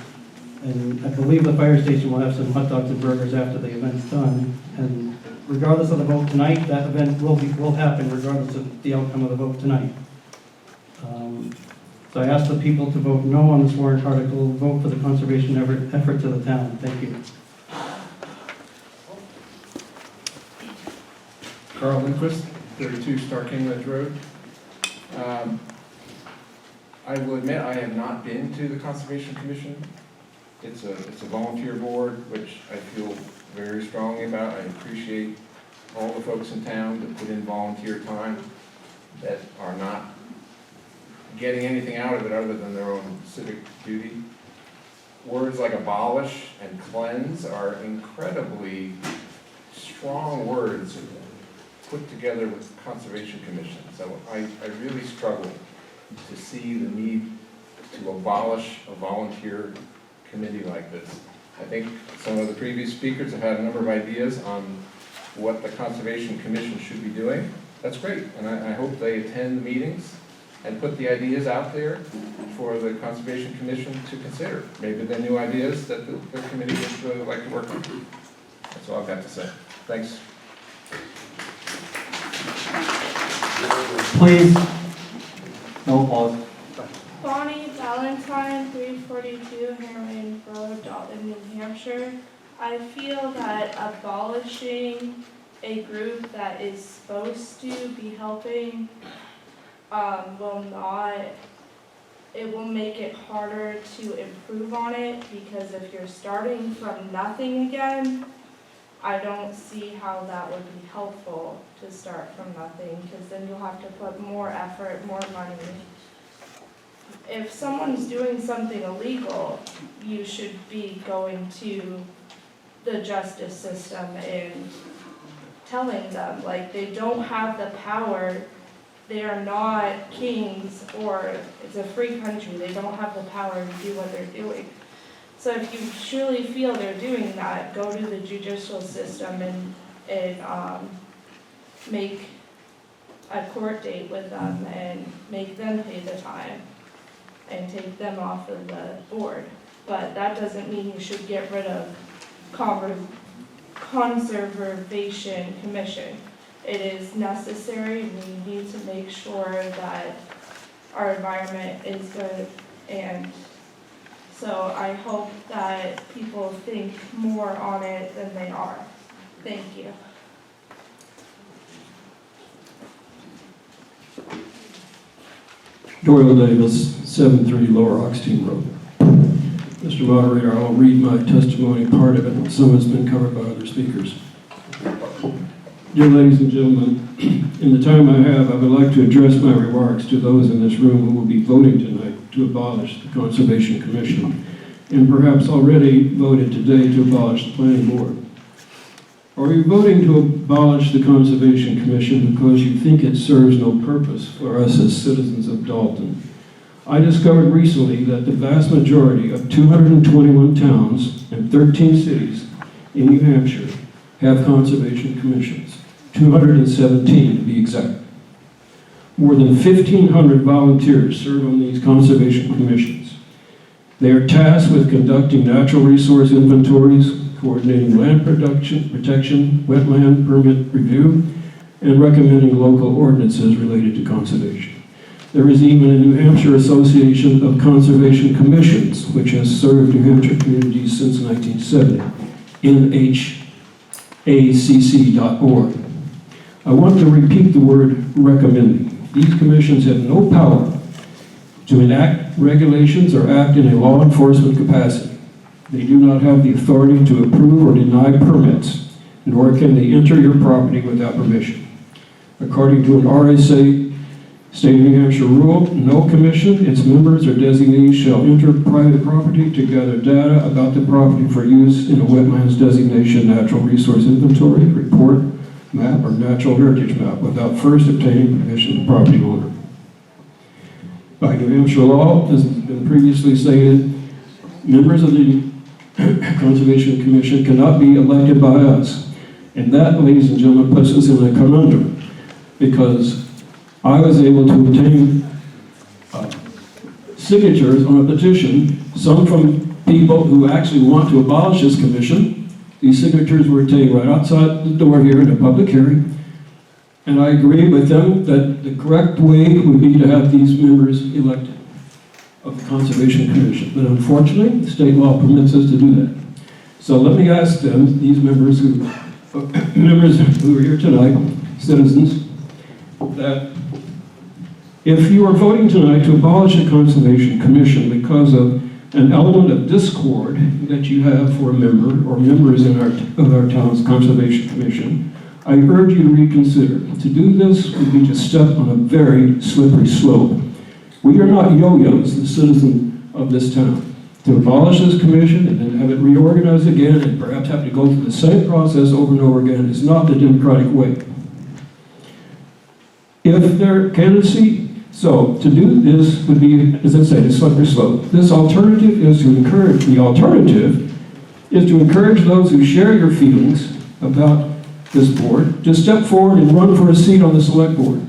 And I believe the fire station will have some hot dogs and burgers after the event's done. And regardless of the vote tonight, that event will happen regardless of the outcome of the vote tonight. So I ask the people to vote no on this warrant article, vote for the conservation effort to the town. Thank you. Carl Lindquist, 32 Star King Ledge Road. I will admit I have not been to the Conservation Commission. It's a volunteer board, which I feel very strongly about. I appreciate all the folks in town that put in volunteer time that are not getting anything out of it other than their own civic duty. Words like abolish and cleanse are incredibly strong words put together with the Conservation Commission. So I really struggle to see the need to abolish a volunteer committee like this. I think some of the previous speakers have had a number of ideas on what the Conservation Commission should be doing. That's great, and I hope they attend the meetings and put the ideas out there for the Conservation Commission to consider. Maybe they're new ideas that the committee would really like to work on. That's all I've got to say. Thanks. Please. No pause. Bonnie Valentine, 342 Harriman Road, Dalton, New Hampshire. I feel that abolishing a group that is supposed to be helping it will make it harder to improve on it, because if you're starting from nothing again, I don't see how that would be helpful to start from nothing, because then you'll have to put more effort, more money. If someone's doing something illegal, you should be going to the justice system and telling them, like, they don't have the power. They are not kings, or it's a free country. They don't have the power to do what they're doing. So if you truly feel they're doing that, go to the judicial system and make a court date with them and make them pay the time and take them off of the board. But that doesn't mean you should get rid of Conservation Commission. It is necessary. We need to make sure that our environment is good, and so I hope that people think more on it than they are. Thank you. Doyle Davis, 73 Lower Oxteam Road. Mr. Moderator, I'll read my testimony, part of it. Some has been covered by other speakers. Dear ladies and gentlemen, in the time I have, I would like to address my remarks to those in this room who will be voting tonight to abolish the Conservation Commission, and perhaps already voted today to abolish the Planning Board. Are you voting to abolish the Conservation Commission because you think it serves no purpose for us as citizens of Dalton? I discovered recently that the vast majority of 221 towns and 13 cities in New Hampshire have conservation commissions, 217 to be exact. More than 1,500 volunteers serve on these conservation commissions. They are tasked with conducting natural resource inventories, coordinating land protection, wetland permit review, and recommending local ordinances related to conservation. There is even a New Hampshire Association of Conservation Commissions, which has served New Hampshire communities since 1970, nhacc.org. I want to repeat the word recommending. These commissions have no power to enact regulations or act in a law enforcement capacity. They do not have the authority to approve or deny permits, nor can they enter your property without permission. According to an RSA State of New Hampshire rule, no commission, its members, or designees shall enter private property to gather data about the property for use in a wetlands designation, natural resource inventory, report, map, or natural heritage map without first obtaining permission of the property owner. By New Hampshire law, as has been previously stated, members of the Conservation Commission cannot be elected by us. And that, ladies and gentlemen, puts us in a conundrum, because I was able to obtain signatures on a petition, some from people who actually want to abolish this commission. These signatures were taken right outside the door here in a public hearing, and I agree with them that the correct way would be to have these members elected of the Conservation Commission. But unfortunately, the state law permits us to do that. So let me ask them, these members who are here tonight, citizens, that if you are voting tonight to abolish the Conservation Commission because of an element of discord that you have for a member or members of our town's Conservation Commission, I urge you to reconsider. To do this would be to step on a very slippery slope. We are not yo-yos, the citizens of this town. To abolish this commission and then have it reorganized again and perhaps have to go through the same process over and over again is not the democratic way. If their candidacy, so to do this would be, as I say, a slippery slope. This alternative is to encourage, the alternative is to encourage those who share your feelings about this board to step forward and run for a seat on the select board.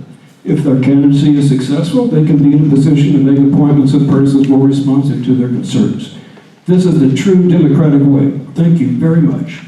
If their candidacy is successful, they can be in a position to make appointments of persons more responsive to their concerns. This is the true democratic way. Thank you very much.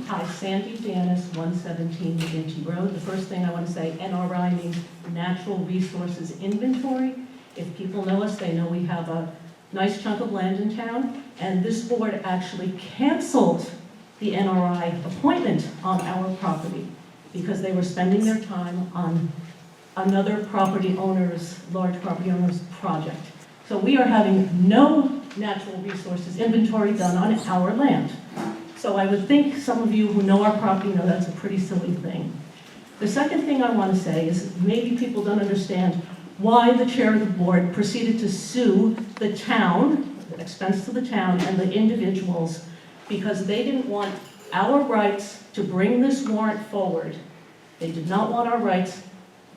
Hi, Sandy Danis, 117 McGinty Road. The first thing I want to say, NRI means Natural Resources Inventory. If people know us, they know we have a nice chunk of land in town, and this board actually canceled the NRI appointment on our property because they were spending their time on another large property owner's project. So we are having no natural resources inventory done on our land. So I would think some of you who know our property know that's a pretty silly thing. The second thing I want to say is maybe people don't understand why the chair of the board proceeded to sue the town, the expense to the town and the individuals, because they didn't want our rights to bring this warrant forward. They did not want our rights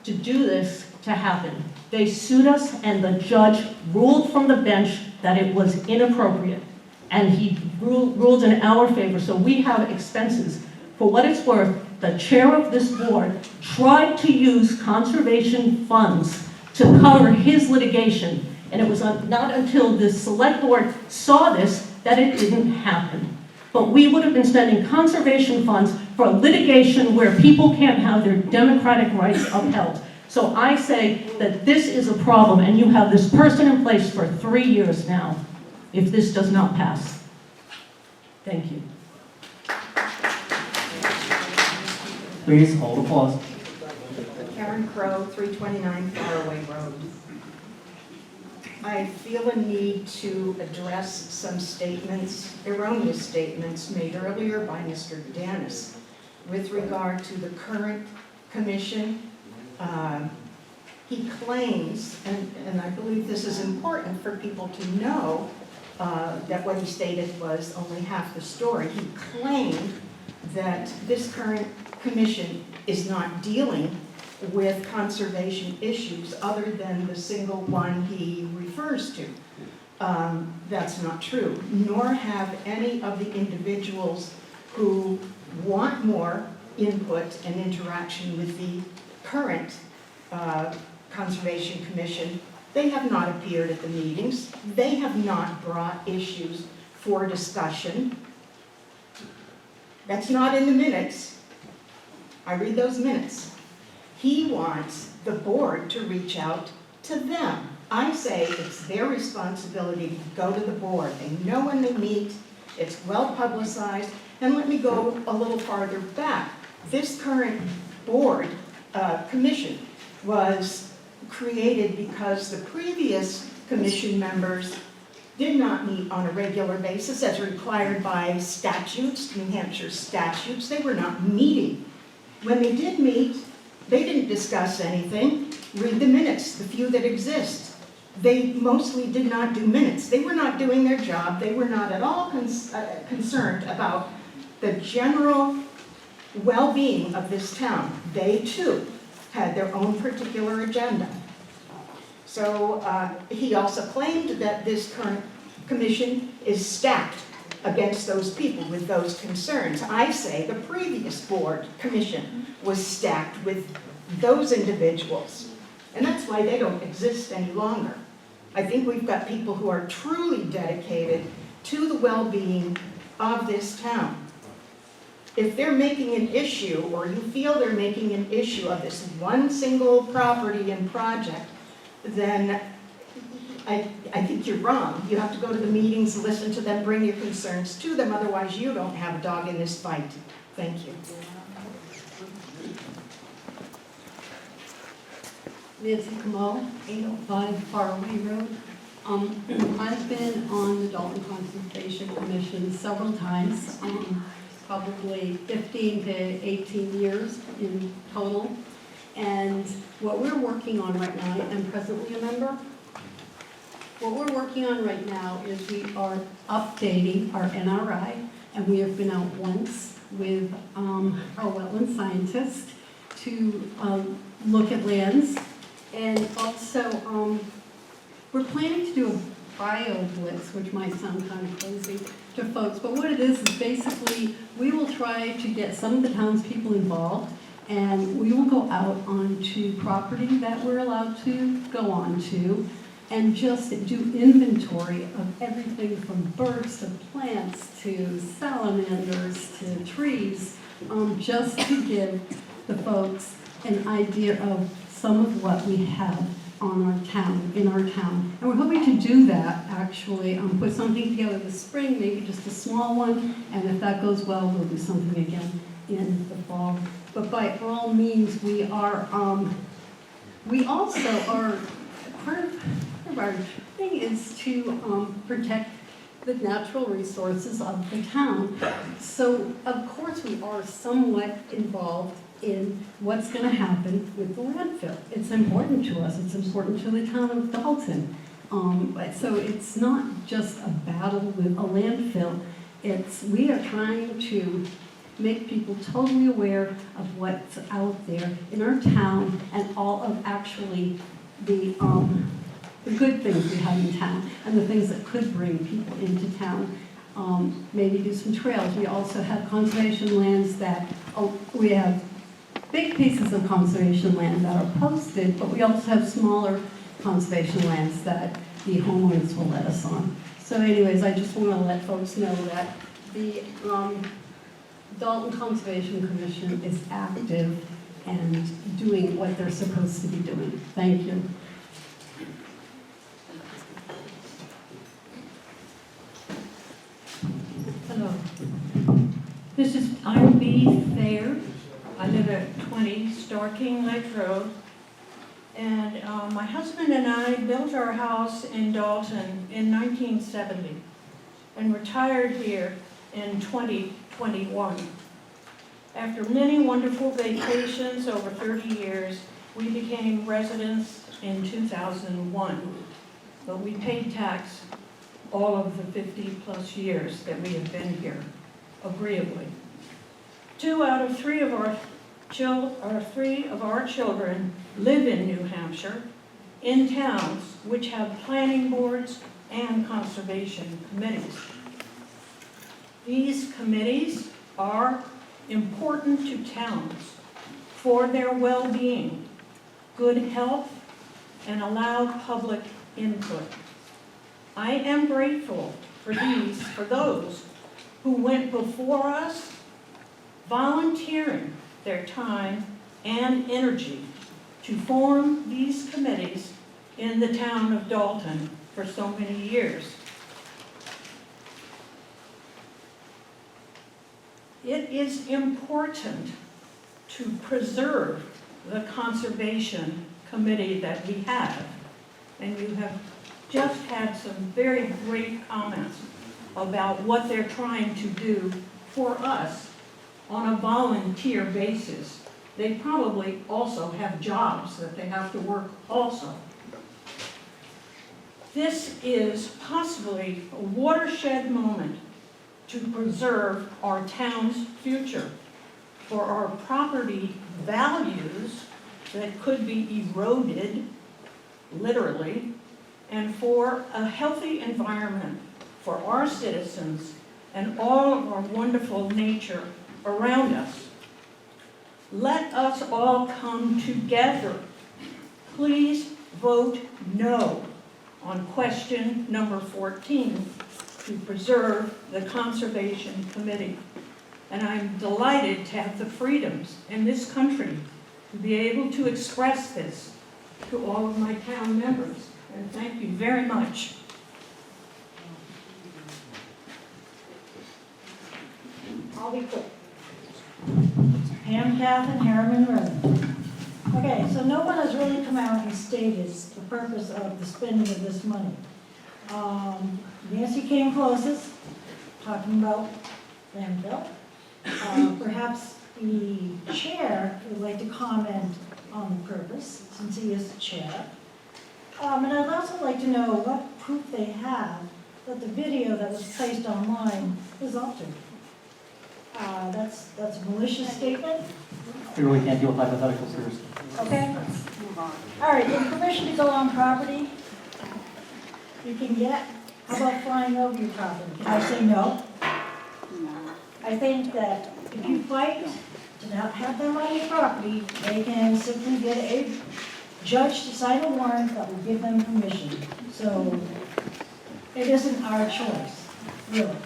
to do this to happen. They sued us and the judge ruled from the bench that it was inappropriate. And he ruled in our favor, so we have expenses. For what it's worth, the chair of this board tried to use conservation funds to cover his litigation. And it was not until the select board saw this that it didn't happen. But we would have been spending conservation funds for litigation where people can't have their democratic rights upheld. So I say that this is a problem, and you have this person in place for 3 years now, if this does not pass. Thank you. Please hold applause. Karen Crowe, 329 Faraway Road. I feel a need to address some statements, erroneous statements made earlier by Mr. Dennis with regard to the current commission. He claims, and I believe this is important for people to know, that what he stated was only half the story. He claimed that this current commission is not dealing with conservation issues other than the single one he refers to. That's not true, nor have any of the individuals who want more input and interaction with the current Conservation Commission. They have not appeared at the meetings. They have not brought issues for discussion. That's not in the minutes. I read those minutes. He wants the board to reach out to them. I say it's their responsibility to go to the board. They know when they meet, it's well publicized, and let me go a little farther back. This current board commission was created because the previous commission members did not meet on a regular basis as required by statutes, New Hampshire statutes. They were not meeting. When they did meet, they didn't discuss anything. Read the minutes, the few that exist. They mostly did not do minutes. They were not doing their job. They were not at all concerned about the general well-being of this town. They too had their own particular agenda. So he also claimed that this current commission is stacked against those people with those concerns. I say the previous board commission was stacked with those individuals, and that's why they don't exist any longer. I think we've got people who are truly dedicated to the well-being of this town. If they're making an issue, or you feel they're making an issue of this one single property and project, then I think you're wrong. You have to go to the meetings, listen to them, bring your concerns to them, otherwise you don't have a dog in this fight. Thank you. Nancy Kamal, 805 Faraway Road. I've been on the Dalton Conservation Commission several times, probably 15 to 18 years in total. And what we're working on right now, I'm presently a member, what we're working on right now is we are updating our NRI, and we have been out once with our wetland scientist to look at lands. And also, we're planning to do a bio blitz, which might sound kind of crazy to folks, but what it is basically we will try to get some of the townspeople involved, and we will go out onto property that we're allowed to go onto and just do inventory of everything from birds to plants to salamanders to trees, just to give the folks an idea of some of what we have on our town, in our town. And we're hoping to do that, actually, put something together this spring, maybe just a small one, and if that goes well, we'll do something again in the fall. But by all means, we also are, part of our thing is to protect the natural resources of the town. So, of course, we are somewhat involved in what's going to happen with the landfill. It's important to us. It's important to the town of Dalton. So it's not just a battle with a landfill. We are trying to make people totally aware of what's out there in our town and all of actually the good things we have in town and the things that could bring people into town. Maybe do some trails. We also have conservation lands that, we have big pieces of conservation land that are posted, but we also have smaller conservation lands that the homeowners will let us on. So anyways, I just want to let folks know that the Dalton Conservation Commission is active and doing what they're supposed to be doing. Thank you. Hello. I'm Bee Thayer. I live at 20 Starking Ledge Road. And my husband and I built our house in Dalton in 1970 and retired here in 2021. After many wonderful vacations over 30 years, we became residents in 2001. But we paid tax all of the 50-plus years that we have been here, agreeably. 2 out of 3 of our children live in New Hampshire, in towns which have planning boards and conservation committees. These committees are important to towns for their well-being, good health, and allow public input. I am grateful for those who went before us, volunteering their time and energy to form these committees in the town of Dalton for so many years. It is important to preserve the conservation committee that we have, and you have just had some very great comments about what they're trying to do for us on a volunteer basis. They probably also have jobs that they have to work also. This is possibly a watershed moment to preserve our town's future, for our property values that could be eroded, literally, and for a healthy environment for our citizens and all of our wonderful nature around us. Let us all come together. Please vote no on question number 14 to preserve the Conservation Committee. And I'm delighted to have the freedoms in this country to be able to express this to all of my town members. And thank you very much. I'll be quick. Pam Catherine Harriman Road. Okay, so no one has really come out and stated the purpose of the spending of this money. Nancy came closest, talking about landfill. Perhaps the chair would like to comment on the purpose, since he is the chair. And I'd also like to know what proof they have that the video that was placed online is altered. That's a malicious statement. We really can't deal with hypotheticals here. Okay. All right, with permission to go on property, you can get. How about flying over your property? Can I say no? I think that if you fight to not have them on your property, they can simply get a judge to sign a warrant that will give them permission. So it isn't our choice, really.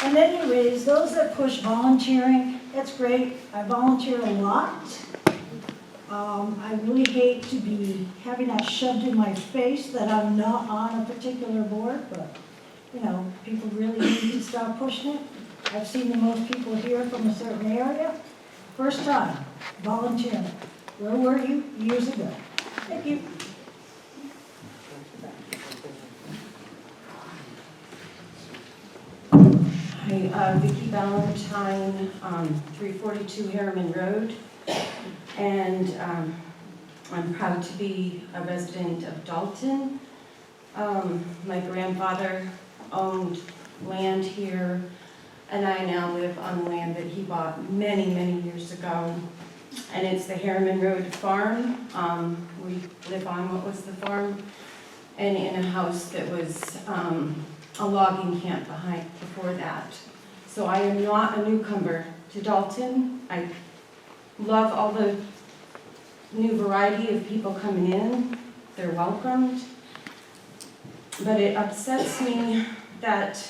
And anyways, those that push volunteering, that's great. I volunteer a lot. I really hate to be having that shoved in my face that I'm not on a particular board, but, you know, people really need to start pushing it. I've seen the most people here from a certain area. First time, volunteering. Where were you years ago? Thank you. Hi, Vicki Valentine, 342 Harriman Road, and I'm proud to be a resident of Dalton. My grandfather owned land here, and I now live on land that he bought many, many years ago, and it's the Harriman Road Farm. We live on what was the farm, and in a house that was a logging camp before that. So I am not a newcomer to Dalton. I love all the new variety of people coming in. They're welcomed. But it upsets me that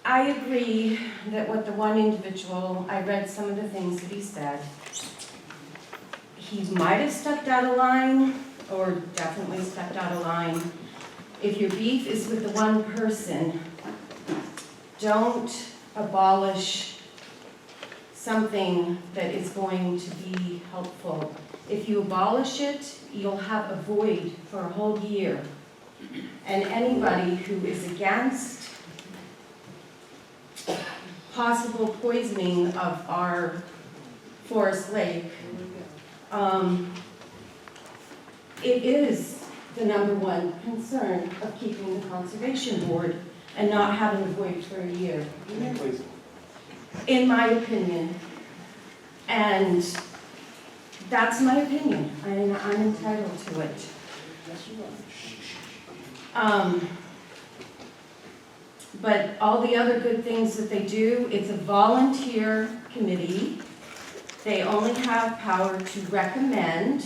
I agree that what the one individual, I read some of the things that he said. He might have stepped out of line, or definitely stepped out of line. If your beef is with the one person, don't abolish something that is going to be helpful. If you abolish it, you'll have a void for a whole year. And anybody who is against possible poisoning of our forest lake, it is the #1 concern of keeping the conservation board and not having a void for a year. In my opinion. And that's my opinion, and I'm entitled to it. But all the other good things that they do, it's a volunteer committee. They only have power to recommend.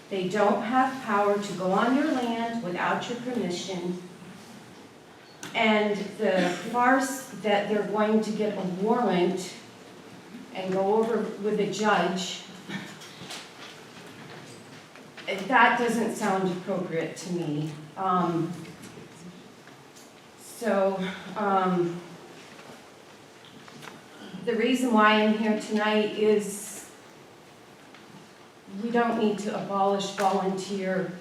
They don't have power to go on your land without your permission. And the farce that they're going to get a warrant and go over with a judge, that doesn't sound appropriate to me. The reason why I'm here tonight is we don't need to abolish volunteer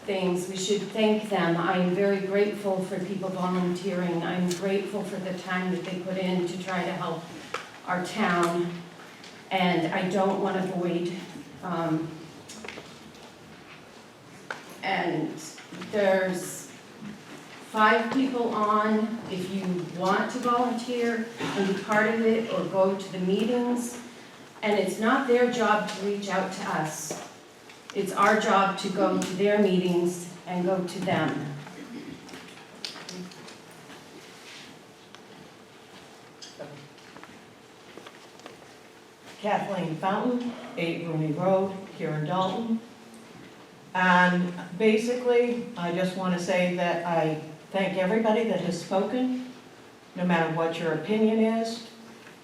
things. We should thank them. I am very grateful for people volunteering. I'm grateful for the time that they put in to try to help our town. And I don't want to void. And there's 5 people on. If you want to volunteer and be part of it or go to the meetings, and it's not their job to reach out to us. It's our job to go to their meetings and go to them. Kathleen Fountain, 8 Rooney Road, here in Dalton. And basically, I just want to say that I thank everybody that has spoken, no matter what your opinion is.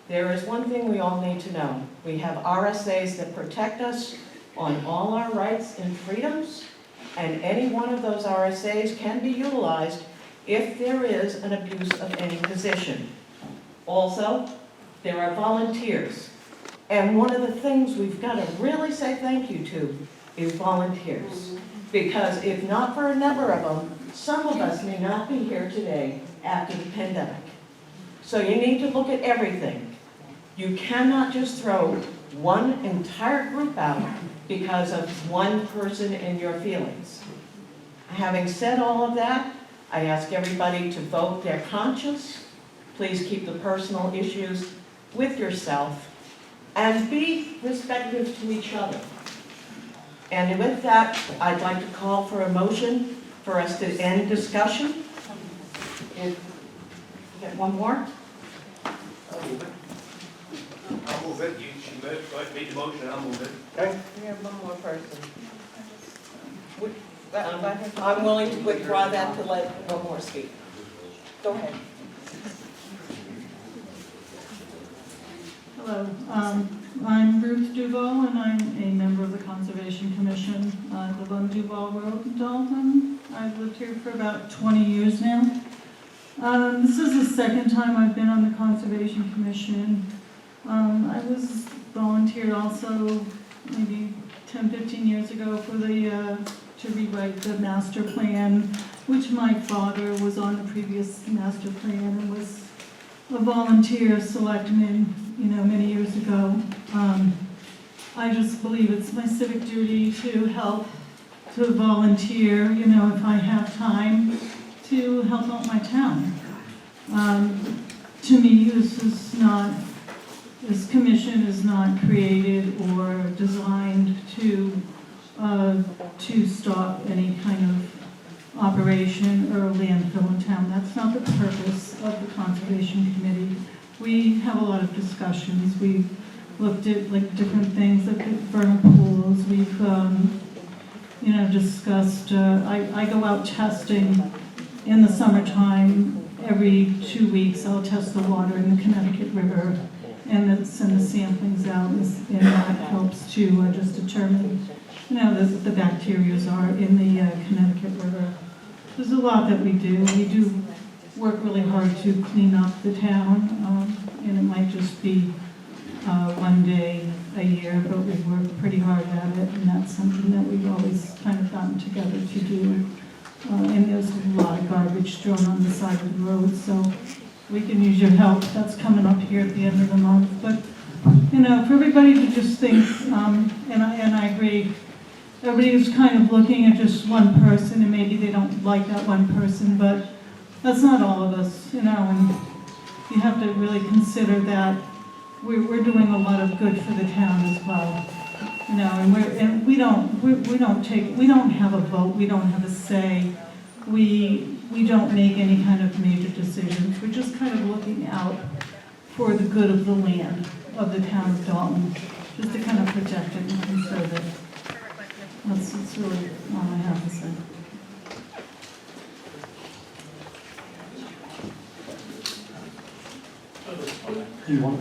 There is one thing we all need to know. We have RSAs that protect us on all our rights and freedoms, and any one of those RSAs can be utilized if there is an abuse of any position. Also, there are volunteers. And one of the things we've got to really say thank you to is volunteers. Because if not for a number of them, some of us may not be here today after the pandemic. So you need to look at everything. You cannot just throw one entire group out because of one person and your feelings. Having said all of that, I ask everybody to vote their conscience. Please keep the personal issues with yourself and be respectful to each other. And with that, I'd like to call for a motion for us to end discussion. And get one more? I'll move it. She made the motion, I'll move it. Okay. We have one more person. I'm willing to withdraw that to let one more speak. Go ahead. Hello, Hello, I'm Ruth Duval, and I'm a member of the Conservation Commission on the Lund Duval Road in Dalton. I've lived here for about 20 years now. This is the second time I've been on the Conservation Commission. I was volunteered also maybe 10, 15 years ago for to rewrite the master plan, which my father was on the previous master plan and was a volunteer selectman, many years ago. I just believe it's my civic duty to help, to volunteer, if I have time, to help out my town. To me, this commission is not created or designed to stop any kind of operation or landfill in town. That's not the purpose of the Conservation Committee. We have a lot of discussions. We've looked at different things, like vernal pools. We've discussed, I go out testing in the summertime. Every 2 weeks I'll test the water in the Connecticut River and send the samplings out, and that helps to just determine the bacteria are in the Connecticut River. There's a lot that we do. We do work really hard to clean up the town, and it might just be 1 day a year, but we work pretty hard at it, and that's something that we've always kind of gotten together to do. And there's a lot of garbage thrown on the side of the road, so we can use your help. That's coming up here at the end of the month. But, for everybody to just think, and I agree, everybody is kind of looking at just one person, and maybe they don't like that one person, but that's not all of us, and you have to really consider that we're doing a lot of good for the town as well. And we don't have a vote, we don't have a say, we don't make any kind of major decisions. We're just kind of looking out for the good of the land of the town of Dalton, just to kind of protect it and conserve it. That's really all I have to say. Do you want?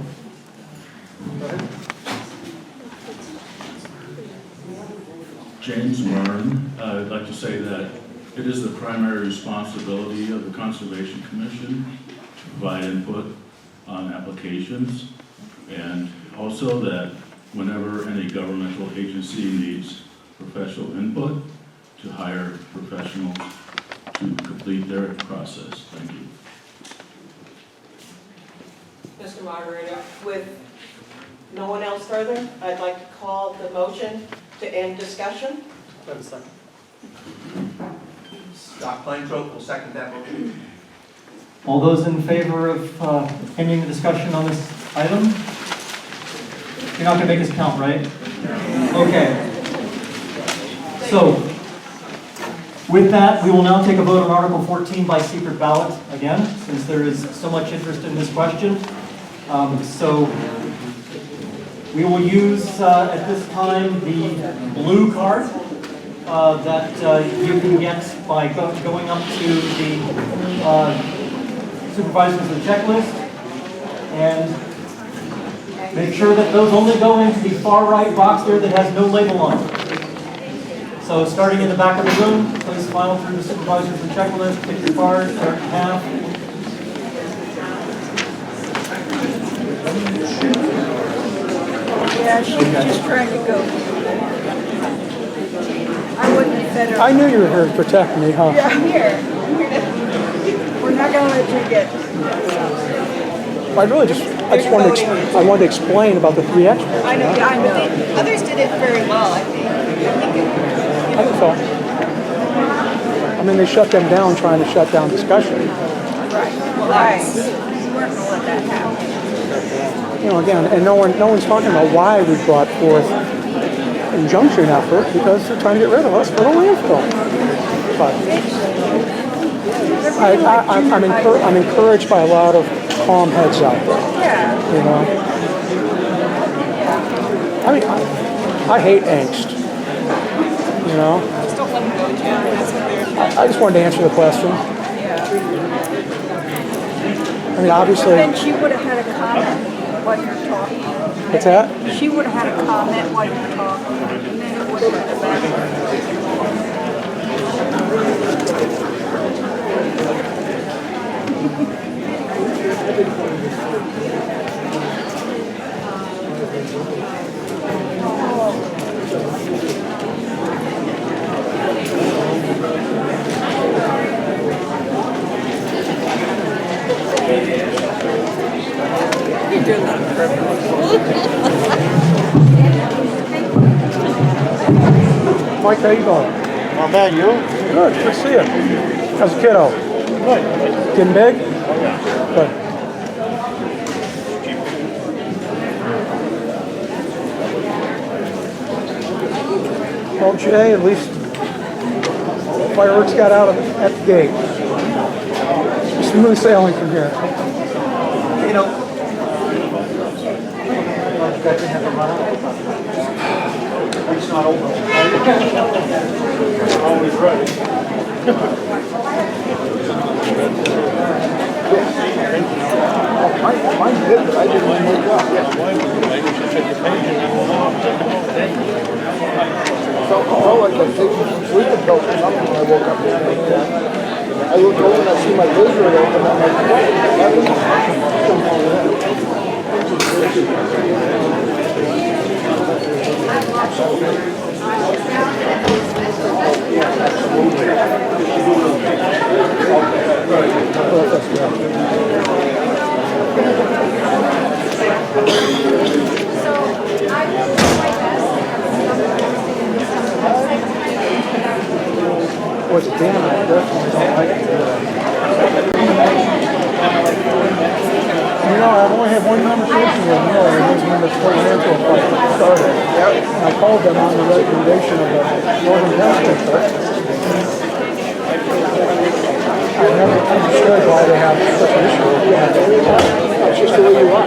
Go ahead. James Murn. I'd like to say that it is the primary responsibility of the Conservation Commission to provide input on applications, and also that whenever any governmental agency needs professional input, to hire professionals to complete their process. Thank you. Mr. Moderator, with no one else further, I'd like to call the motion to end discussion. Wait a second. Scott Kleintrope will second that motion. All those in favor of ending the discussion on this item? You're not going to make us count, right? Okay. So, with that, we will now take a vote on Article 14 by secret ballot again, since there is so much interest in this question. So, we will use at this time the blue card that you can get by going up to the supervisors of the checklist, and make sure that those only go into the far right box there that has no label on it. So starting in the back of the room, please file through the supervisors of the checklist, pick your card, start in half. Yeah, she was just trying to go. I wouldn't have said her. I knew you were here to protect me, huh? Yeah, I'm here. We're not gonna let you get. I wanted to explain about the 3 extras. I know, others did it very well, I think. I think so. I mean, they shut them down trying to shut down discussion. Right. Well, that's, we weren't gonna let that happen. Again, and no one's talking about why we brought forth injunction effort, because they're trying to get rid of us for the landfill. But I'm encouraged by a lot of calm heads out there. Yeah. I mean, I hate angst. Just don't let them go down, that's what they're. I just wanted to answer the question. Yeah. I mean, obviously. Then she would have had a comment on what you're talking about. What's that? She would have had a comment while you were talking, and then it would have been back. Mike, how you doing? Not bad, you? Good, good to see you. How's the kiddo? Good. Getting big? Good. Well, Jay, at least fireworks got out at the gate. Smooth sailing from here. You know, it's not over. Always ready. Mine did, but I didn't wake up. Yeah, mine did. I just took the page and I went off. Felt like I was taking some sleeping pills or something when I woke up this morning. I looked over and I see my laser open. I'm like, What's it, damn, I definitely don't like it. You know, I've only had one conversation with Miller, and he's when the Fort Mansfield fight started. And I called them on the recommendation of the Northern Democrats. I never understood why they have such an issue with that. That's just the way you are.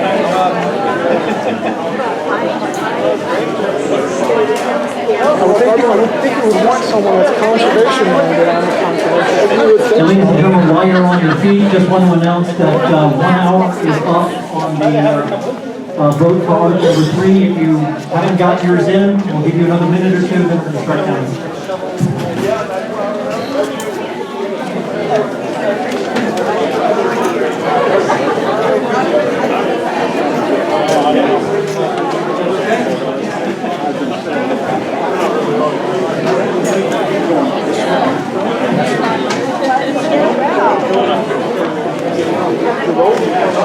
I would think you would want someone that's conservation-minded on the conservation. Ladies and gentlemen, while you're on your feet, just want to announce that 1 hour is up on the vote for Article number 3. If you haven't got yours in, we'll give you another minute or two, then we're going to start counting.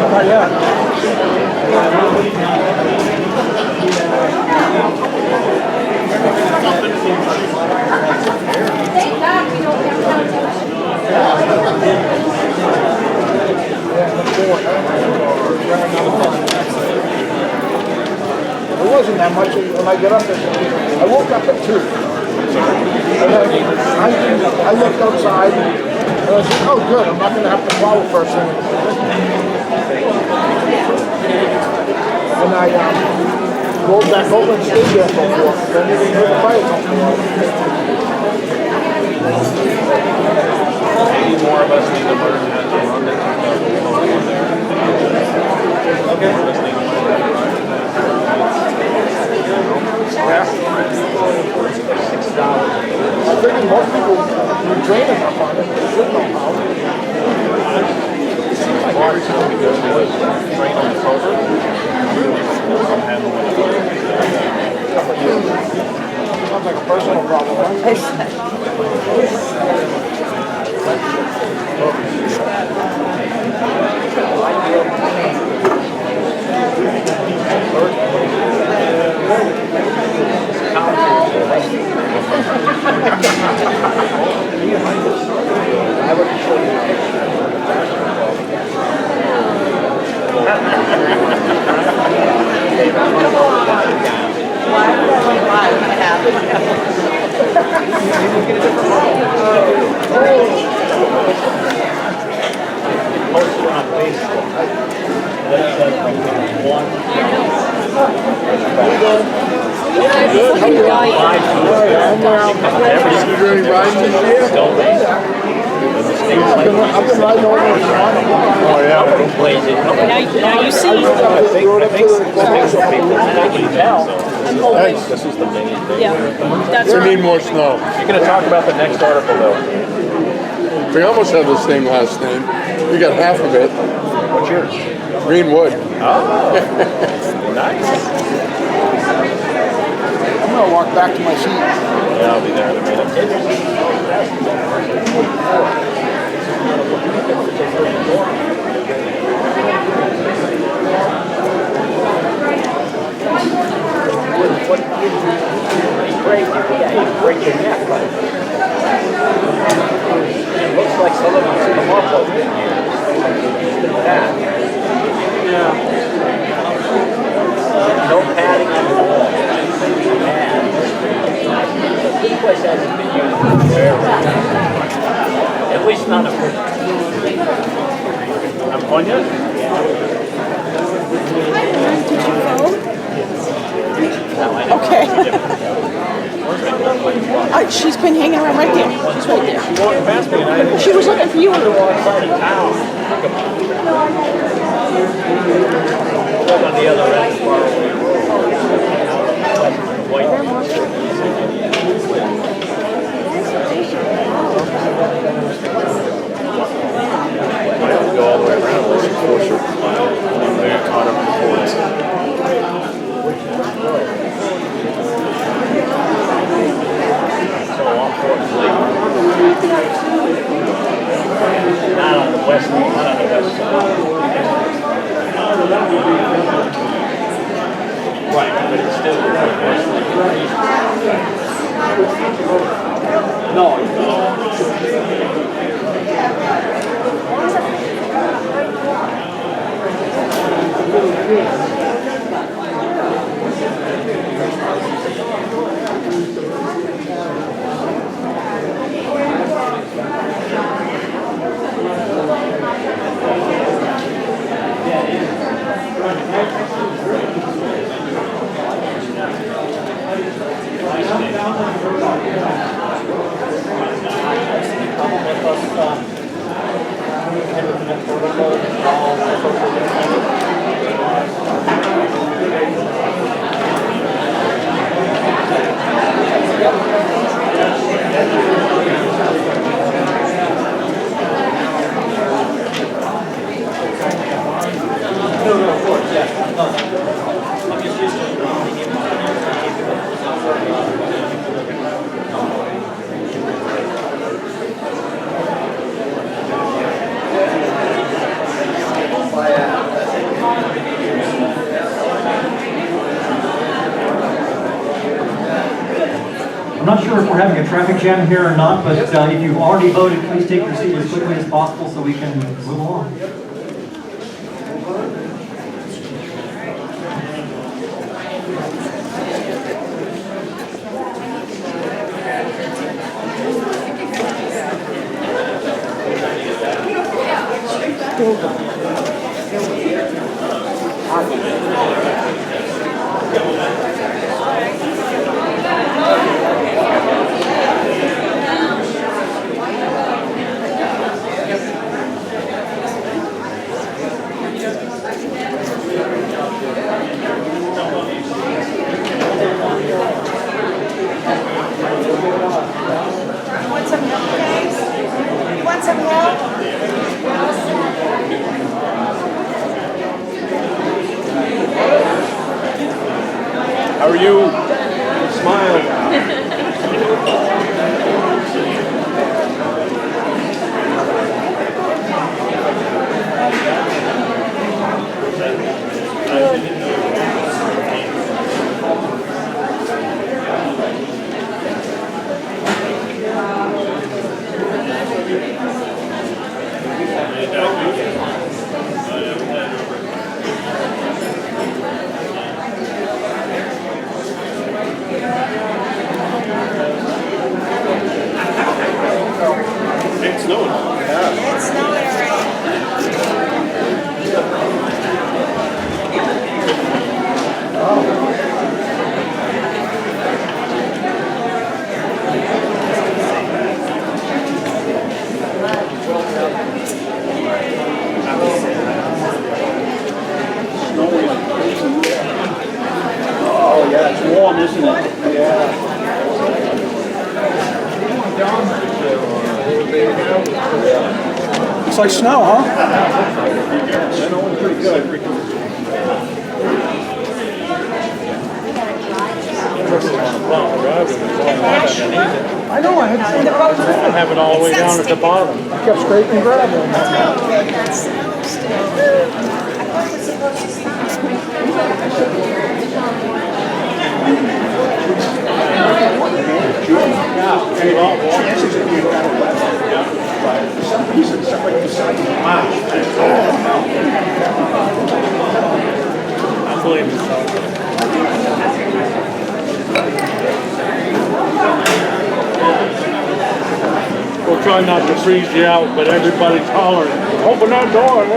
Not yet. Thank God we don't have it wasn't that much when I got up there. I woke up at 2. And then I looked outside and I said, oh good, I'm not going to have to plow first thing. And I rolled back over and stayed there for a while. Then you heard the fire Maybe more of us need to learn how to run it. Okay. I figured most people were training up on it. They should know how. It seems like every time we go to train on the program, I'm handling it. Sounds like a personal problem. Every riding this year? I've been riding over it. Oh, yeah. Now you see. Thanks. This is the main thing. Yeah, that's We right. need more snow. You're gonna talk about the next article though. We almost have the same last name. We got half of it. What's yours? Greenwood. Oh, nice. I'm gonna walk back to my seat. Yeah, I'll be there in a minute. Break your neck, but it looks like some of them come up over the years. Yeah. No padding on the wall. This place hasn't been used in very long. At least none of it. I'm on you? Did you vote? Okay. She's been hanging around right there. She's right there. She walked past me and I... She was looking for you on the wrong side of town. On the other end, far away. I have to go all the way around unless you force her. They got caught up in the forest. Not on the west side. Right, but it's still the west side. No. I'm not sure if we're having a traffic jam here or not, but if you've already voted, please take your seat as quickly as possible so we can move along. Want some help, guys? You want some help? Looks like snow, huh? Snowing pretty good. I know, I have it all the way down at the bottom. I kept scraping gravel. Some pieces, stuff like the side of the mouth. I believe it. We'll try not to freeze you out, but everybody's hollering, open that door. It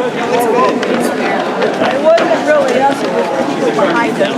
wasn't really us, it was the people behind us.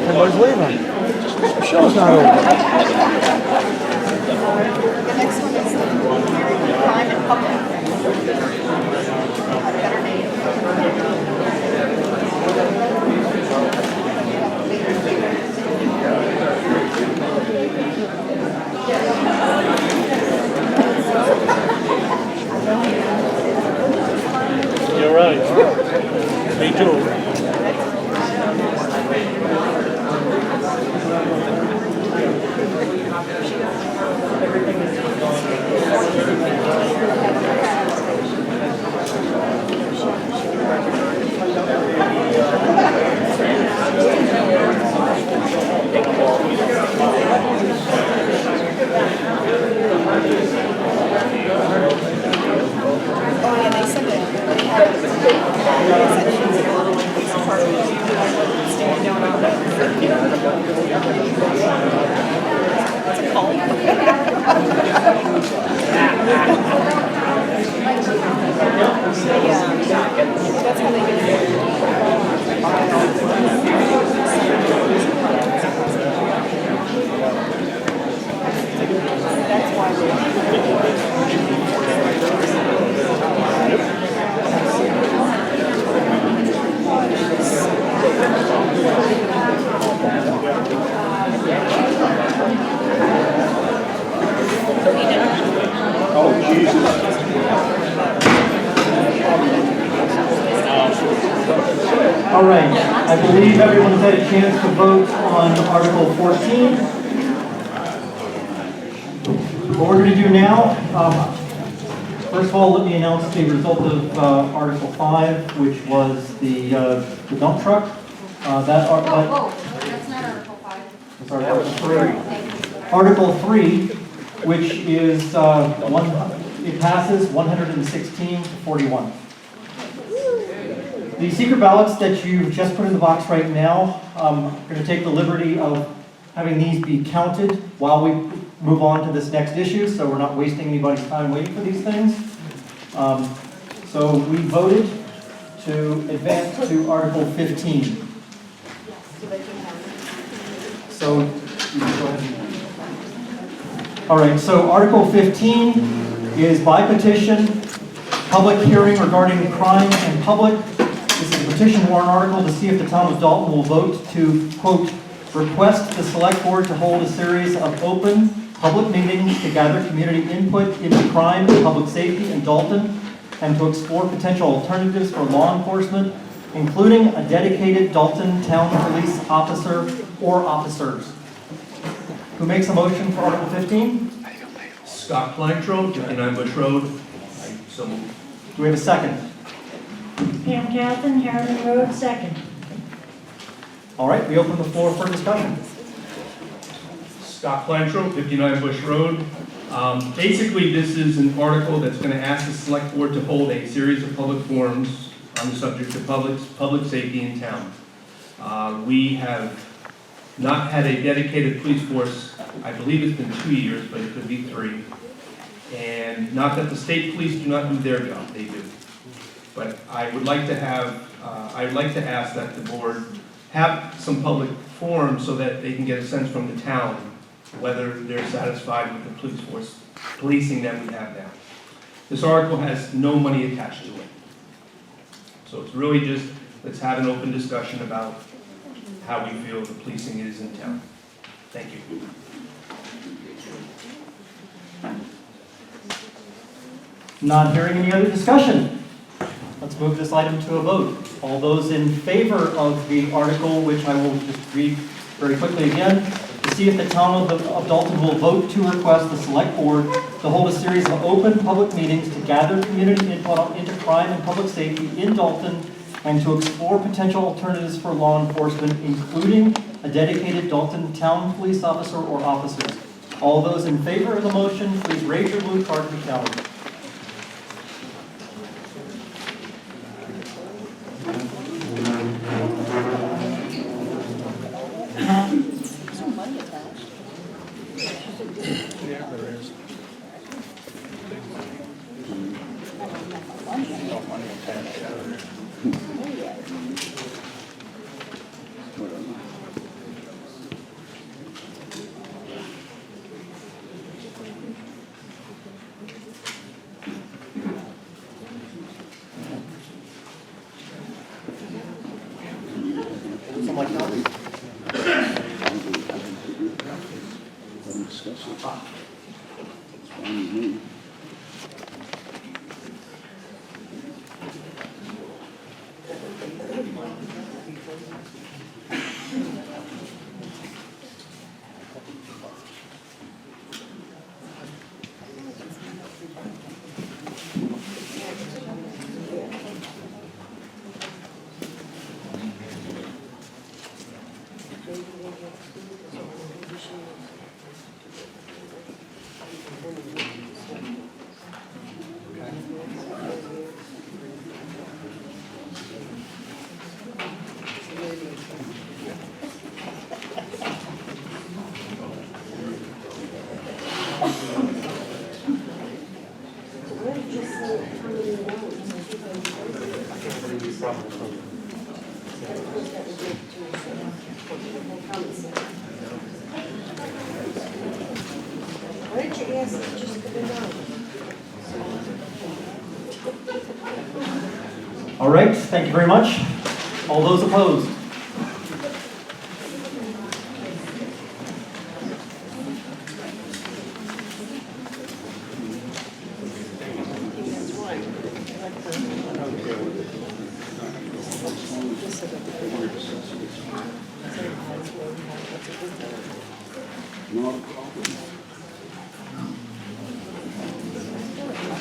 Everybody's leaving. The show's not over. The next one is crime in public. Better name. You're right. Me too. Oh, yeah, they said that they had, they said she's part of it. Standing down on it. It's a cult. Yeah, that's how they get it. That's why Oh, Jesus. All right, I believe everyone's had a chance to vote on Article 14. What we're going to do now, first of all, let me announce the result of Article 5, which was the dump truck. Whoa, that's not Article 5. Sorry, Article 3, which is, it passes 116 to 41. The secret ballots that you've just put in the box right now, I'm going to take the liberty of having these be counted while we move on to this next issue, so we're not wasting anybody's time waiting for these things. So we voted to advance to Article 15. So, you can go ahead. All right, so Article 15 is by petition, public hearing regarding crime in public. This is a petition warrant article to see if the town of Dalton will vote to, quote, request the select board to hold a series of open public meetings to gather community input into crime and public safety in Dalton and to explore potential alternatives for law enforcement, including a dedicated Dalton Town Police officer or officers. Who makes a motion for Article 15? Scott Kleintrell, 59 Bush Road. So moved. Do we have a second? Pam Catherine, Harriman Road, second. All right, we open the floor for discussion. Scott Kleintrell, 59 Bush Road. Basically, this is an article that's going to ask the select board to hold a series of public forums on the subject of public safety in town. We have not had a dedicated police force, I believe it's been 2 years, but it could be 3. And not that the state police do not do their job, they do. But I would like to have I'd like to ask that the board have some public forum so that they can get a sense from the town whether they're satisfied with the police force policing that we have now. This article has no money attached to it. So it's really just, let's have an open discussion about how we feel the policing is in town. Thank you. Not hearing any other discussion. Let's move this item to a vote. All those in favor of the article, which I will just read very quickly again, to see if the town of Dalton will vote to request the select board to hold a series of open public meetings to gather community input into crime and public safety in Dalton and to explore potential alternatives for law enforcement, including a dedicated Dalton town police officer or officers. All those in favor of the motion, please raise your blue card to be counted. All right, thank you very much. All those opposed?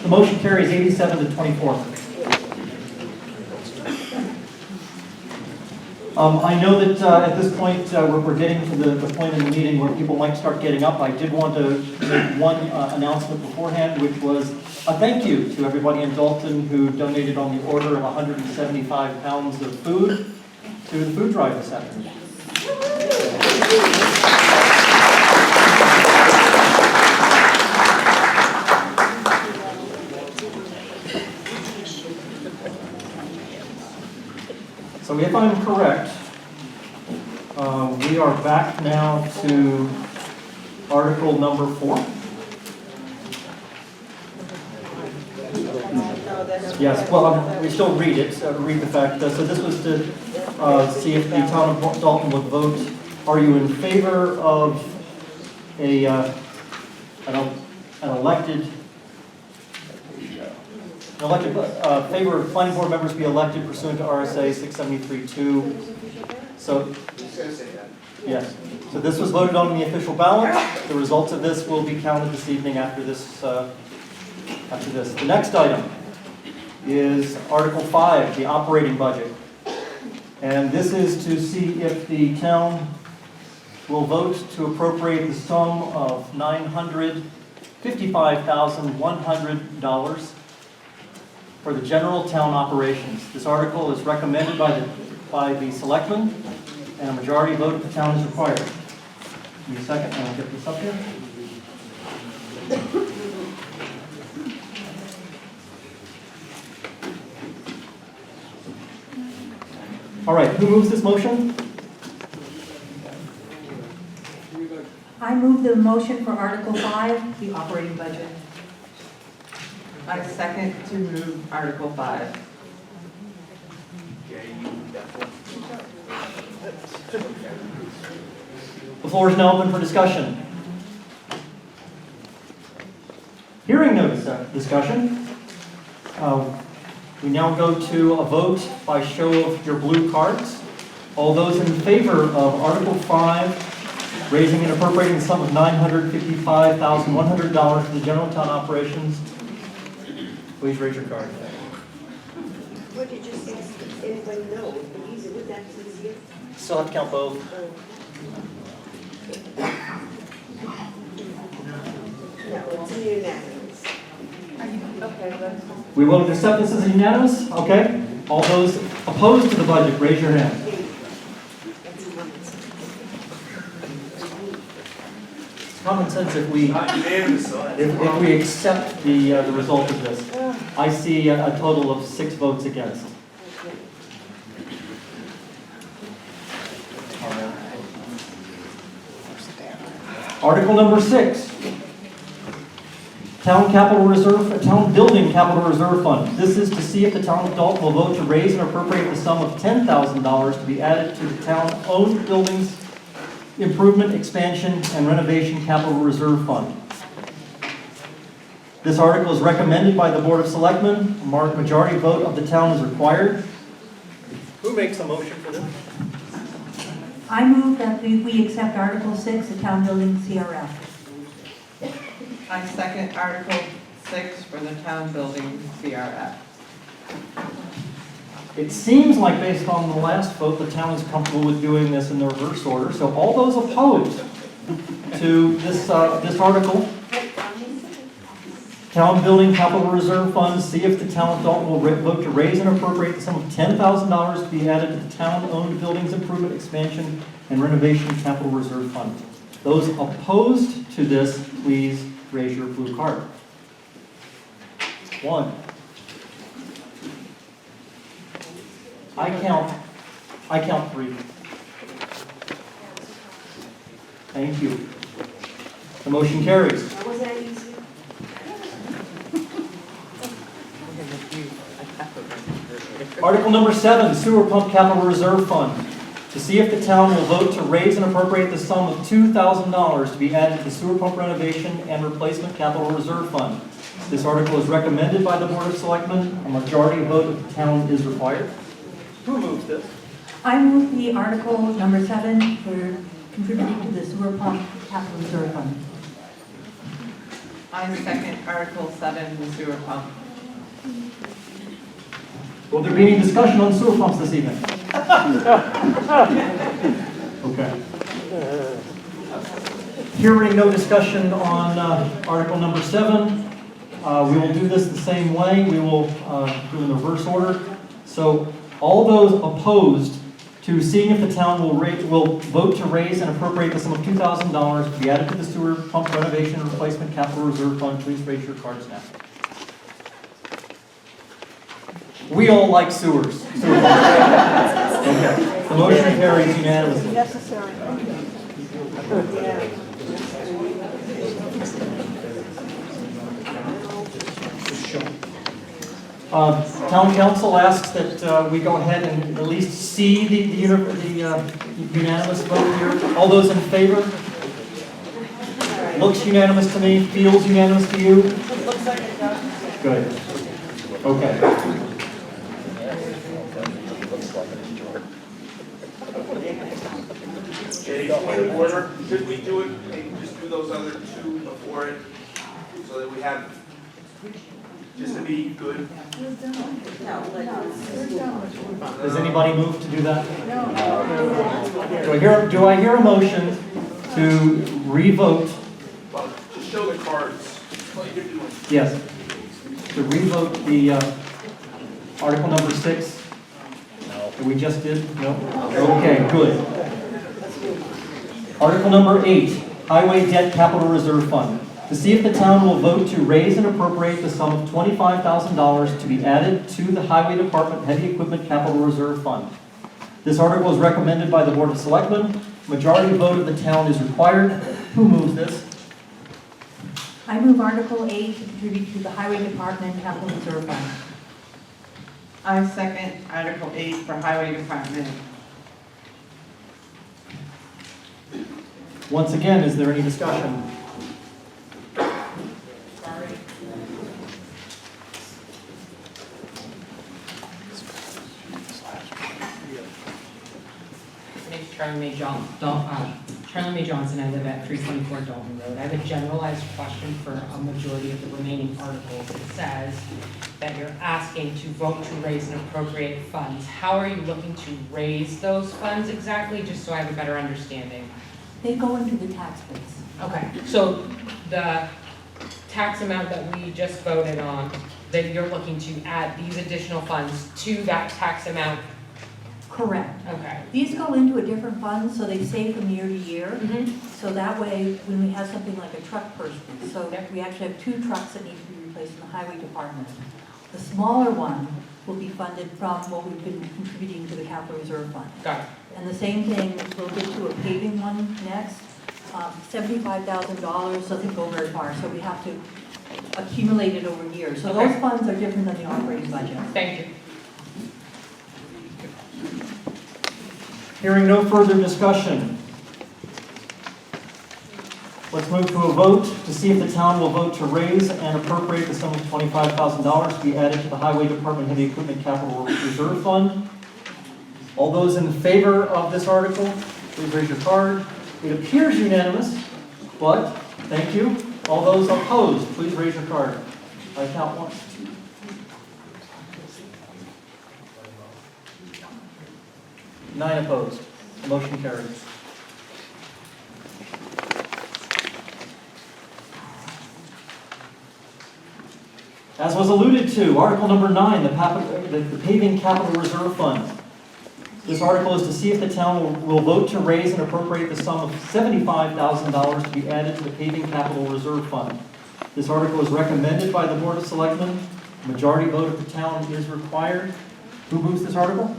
The motion carries 87 to 24. I know that at this point we're getting to the point in the meeting where people might start getting up. I did want to make one announcement beforehand, which was a thank you to everybody in Dalton who donated on the order of 175 pounds of food to the food drive this afternoon. So if I'm correct, we are back now to article number 4. Yes, well, we still read it, read the fact. So this was to see if the town of Dalton would vote. Are you in favor of an elected favor of planning board members be elected pursuant to RSA 673-2. So, yes. So this was voted on in the official ballot. The results of this will be counted this evening after this. The next item is Article 5, the operating budget. And this is to see if the town will vote to appropriate the sum of $955,100 for the general town operations. This article is recommended by the selectmen, and a majority vote of the town is required. Give me a second, and I'll get this up here. All right, who moves this motion? I move the motion for Article 5, the operating budget. I second to move Article 5. The floor is now open for discussion. Hearing no discussion, we now go to a vote by show of your blue cards. All those in favor of Article 5, raising and appropriating the sum of $955,100 for the general town operations, please raise your card. What did you just ask everybody know? Easy with that, easier. Still have to count both. No, it's unanimous. We will accept this as unanimous? Okay. All those opposed to the budget, raise your hand. It's common sense if we accept the result of this. I see a total of 6 votes against. Article number 6. Town Building Capital Reserve Fund. This is to see if the town of Dalton will vote to raise and appropriate the sum of $10,000 to be added to the town-owned buildings improvement, expansion, and renovation capital reserve fund. This article is recommended by the Board of Selectmen. A majority vote of the town is required. Who makes a motion for this? I move that we accept Article 6, the town building CRF. I second Article 6 for the town building CRF. It seems like based on the last vote, the town is comfortable with doing this in the reverse order. So all those opposed to this article, Town Building Capital Reserve Fund, see if the town of Dalton will vote to raise and appropriate the sum of $10,000 to be added to the town-owned buildings improvement, expansion, and renovation capital reserve fund. Those opposed to this, please raise your blue card. 1. I count 3. Thank you. The motion carries. Was that easy? Article number 7, Sewer Pump Capital Reserve Fund. To see if the town will vote to raise and appropriate the sum of $2,000 to be added to the sewer pump renovation and replacement capital reserve fund. This article is recommended by the Board of Selectmen. A majority vote of the town is required. Who moves this? I move the Article number 7 for contributing to the sewer pump capital reserve fund. I second Article 7, the sewer pump. Will there be any discussion on sewer pumps this evening? Okay. Hearing no discussion on Article number 7, we will do this the same way. We will do in the reverse order. So all those opposed to seeing if the town will vote to raise and appropriate the sum of $2,000 to be added to the sewer pump renovation and replacement capital reserve fund, please raise your cards now. We all like sewers. Okay. The motion carries unanimously. Necessary. Town council asks that we go ahead and at least see the unanimous vote here. All those in favor? Looks unanimous to me. Feels unanimous to you? Looks like it does. Good. Okay. Okay, point of order, should we do it, maybe just do those other 2 before it, so that we have, just to be good? Does anybody move to do that? Do I hear a motion to revote? Well, just show the cards, what you're doing. Yes. To revote the Article number 6? No. That we just did? No? Okay, good. Article number 8, Highway Debt Capital Reserve Fund. To see if the town will vote to raise and appropriate the sum of $25,000 to be added to the Highway Department Heavy Equipment Capital Reserve Fund. This article is recommended by the Board of Selectmen. Majority vote of the town is required. Who moves this? I move Article 8 to contribute to the Highway Department Capital Reserve Fund. I second Article 8 for Highway Department. Once again, is there any discussion? My name's Charlie Mae Johnson. I live at 324 Dalton Road. I have a generalized question for a majority of the remaining articles. It says that you're asking to vote to raise and appropriate funds. How are you looking to raise those funds exactly, just so I have a better understanding? They go into the tax base. Okay, so the tax amount that we just voted on, that you're looking to add these additional funds to that tax amount? Correct. Okay. These go into a different fund, so they save from year to year. So that way, when we have something like a truck person, so we actually have 2 trucks that need to be replaced in the highway department. The smaller one will be funded from what we've been contributing to the capital reserve fund. Got it. And the same thing, we'll get to a paving one next. $75,000 doesn't go very far, so we have to accumulate it over years. So those funds are different than the operating budget. Thank you. Hearing no further discussion, let's move to a vote to see if the town will vote to raise and appropriate the sum of $25,000 to be added to the Highway Department Heavy Equipment Capital Reserve Fund. All those in favor of this article, please raise your card. It appears unanimous, but thank you. All those opposed, please raise your card. I count 1, 2. Nine opposed. The motion carries. As was alluded to, Article number 9, the Paving Capital Reserve Fund. This article is to see if the town will vote to raise and appropriate the sum of $75,000 to be added to the Paving Capital Reserve Fund. This article is recommended by the Board of Selectmen. A majority vote of the town is required. Who moves this article?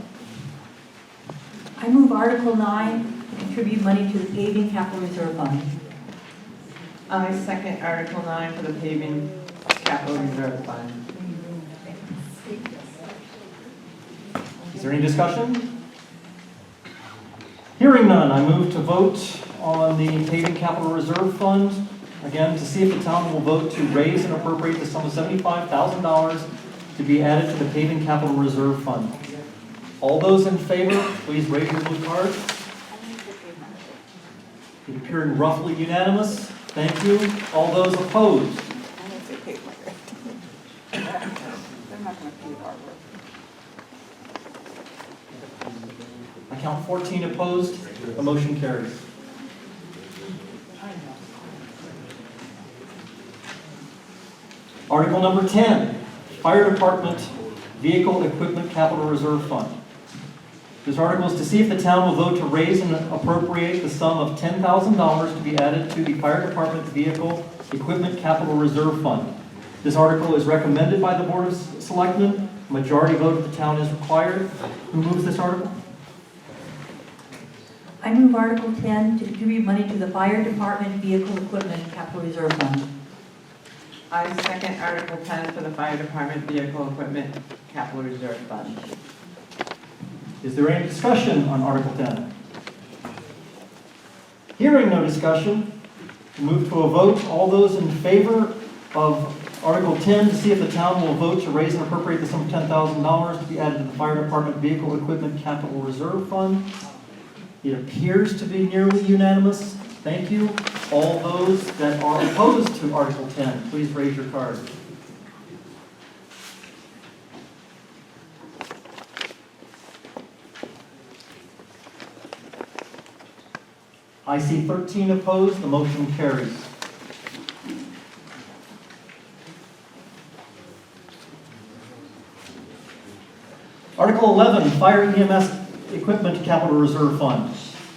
I move Article 9 to contribute money to the paving capital reserve fund. I second Article 9 for the Paving Capital Reserve Fund. Is there any discussion? Hearing none, I move to vote on the Paving Capital Reserve Fund. Again, to see if the town will vote to raise and appropriate the sum of $75,000 to be added to the Paving Capital Reserve Fund. All those in favor, please raise your blue card. It appearing roughly unanimous. Thank you. All those opposed? I count 14 opposed. The motion carries. Article number 10, Fire Department Vehicle Equipment Capital Reserve Fund. This article is to see if the town will vote to raise and appropriate the sum of $10,000 to be added to the Fire Department Vehicle Equipment Capital Reserve Fund. This article is recommended by the Board of Selectmen. A majority vote of the town is required. Who moves this article? I move Article 10 to contribute money to the Fire Department Vehicle Equipment Capital Reserve Fund. I second Article 10 for the Fire Department Vehicle Equipment Capital Reserve Fund. Is there any discussion on Article 10? Hearing no discussion, we'll move to a vote. All those in favor of Article 10 to see if the town will vote to raise and appropriate the sum of $10,000 to be added to the Fire Department Vehicle Equipment Capital Reserve Fund. It appears to be nearly unanimous. Thank you. All those that are opposed to Article 10, please raise your card. I see 13 opposed. The motion carries. Article 11, Fire EMS Equipment Capital Reserve Fund.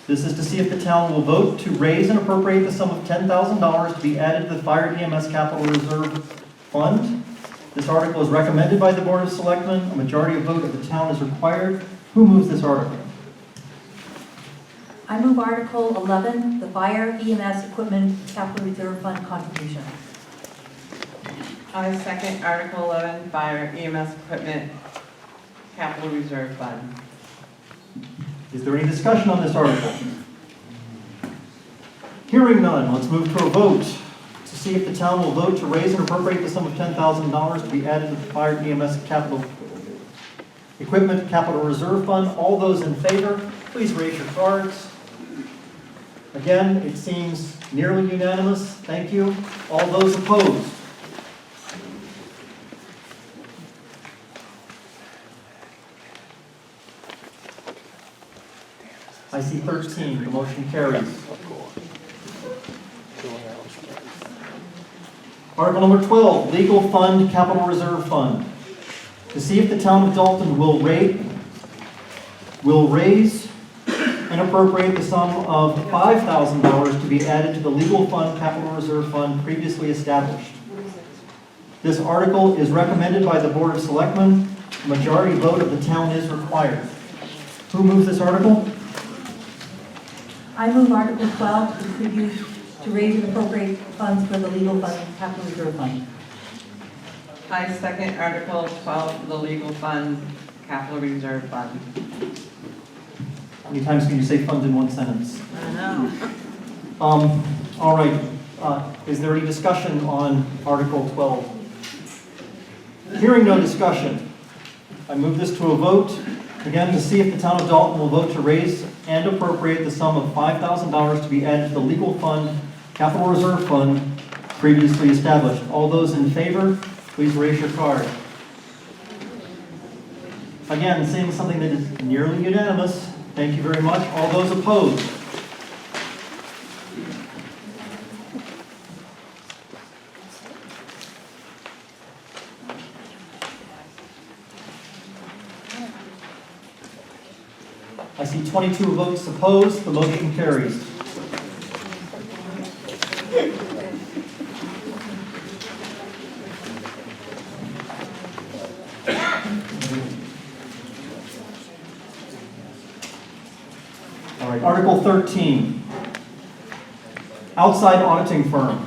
This is to see if the town will vote to raise and appropriate the sum of $10,000 to be added to the Fire EMS Capital Reserve Fund. This article is recommended by the Board of Selectmen. A majority of vote of the town is required. Who moves this article? I move Article 11, the Fire EMS Equipment Capital Reserve Fund contribution. I second Article 11, Fire EMS Equipment Capital Reserve Fund. Is there any discussion on this article? Hearing none, let's move to a vote to see if the town will vote to raise and appropriate the sum of $10,000 to be added to the Fire EMS Capital Equipment Capital Reserve Fund. All those in favor, please raise your cards. Again, it seems nearly unanimous. Thank you. All those opposed? I see 13. The motion carries. Article number 12, Legal Fund Capital Reserve Fund. To see if the town of Dalton will raise and appropriate the sum of $5,000 to be added to the Legal Fund Capital Reserve Fund previously established. This article is recommended by the Board of Selectmen. A majority vote of the town is required. Who moves this article? I move Article 12 to contribute to raise and appropriate funds for the Legal Fund Capital Reserve Fund. I second Article 12 for the Legal Fund Capital Reserve Fund. How many times can you say fund in one sentence? I know. All right. Is there any discussion on Article 12? Hearing no discussion, I move this to a vote. Again, to see if the town of Dalton will vote to raise and appropriate the sum of $5,000 to be added to the Legal Fund Capital Reserve Fund previously established. All those in favor, please raise your card. Again, seeing something that is nearly unanimous. Thank you very much. All those opposed? I see 22 votes opposed. The motion carries. All right, Article 13, outside auditing firm.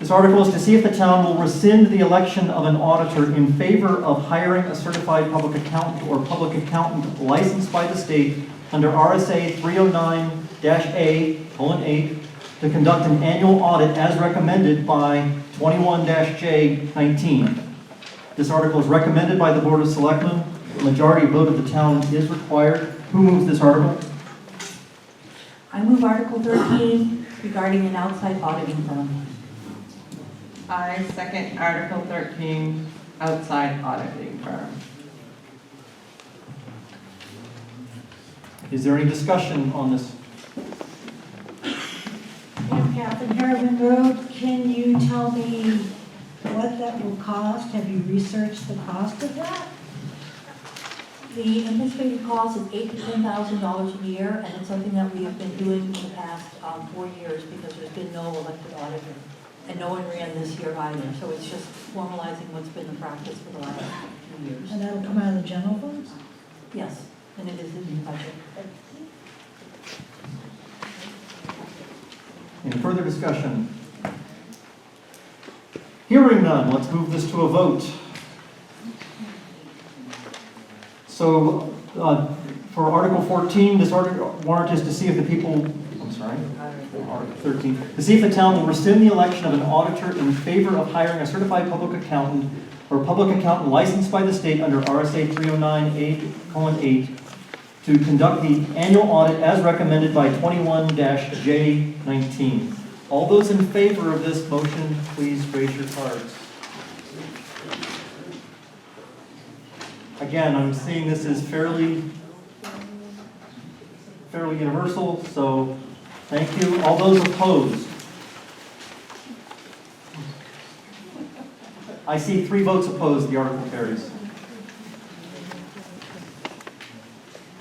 This article is to see if the town will rescind the election of an auditor in favor of hiring a certified public accountant or public accountant licensed by the state under RSA 309-A:8 to conduct an annual audit as recommended by 21-J19. This article is recommended by the Board of Selectmen. A majority vote of the town is required. Who moves this article? I move Article 13 regarding an outside auditing firm. I second Article 13, outside auditing firm. Is there any discussion on this? Catherine, Harriman Road, can you tell me what that will cost? Have you researched the cost of that? The anticipated cost is $8,000 to $10,000 a year, and it's something that we have been doing for the past 4 years because there's been no elected auditor. And no one ran this year either, so it's just formalizing what's been the practice for the last few years. And that'll come out of the general funds? Yes, and it is in the budget. Any further discussion? Hearing none, let's move this to a vote. So, for Article 14, this warrant is to see if the people, Article 13, to see if the town will rescind the election of an auditor in favor of hiring a certified public accountant or public accountant licensed by the state under RSA 309-8:8 to conduct the annual audit as recommended by 21-J19. All those in favor of this motion, please raise your cards. Again, I'm seeing this as fairly universal, so thank you. All those opposed? I see 3 votes opposed. The article carries.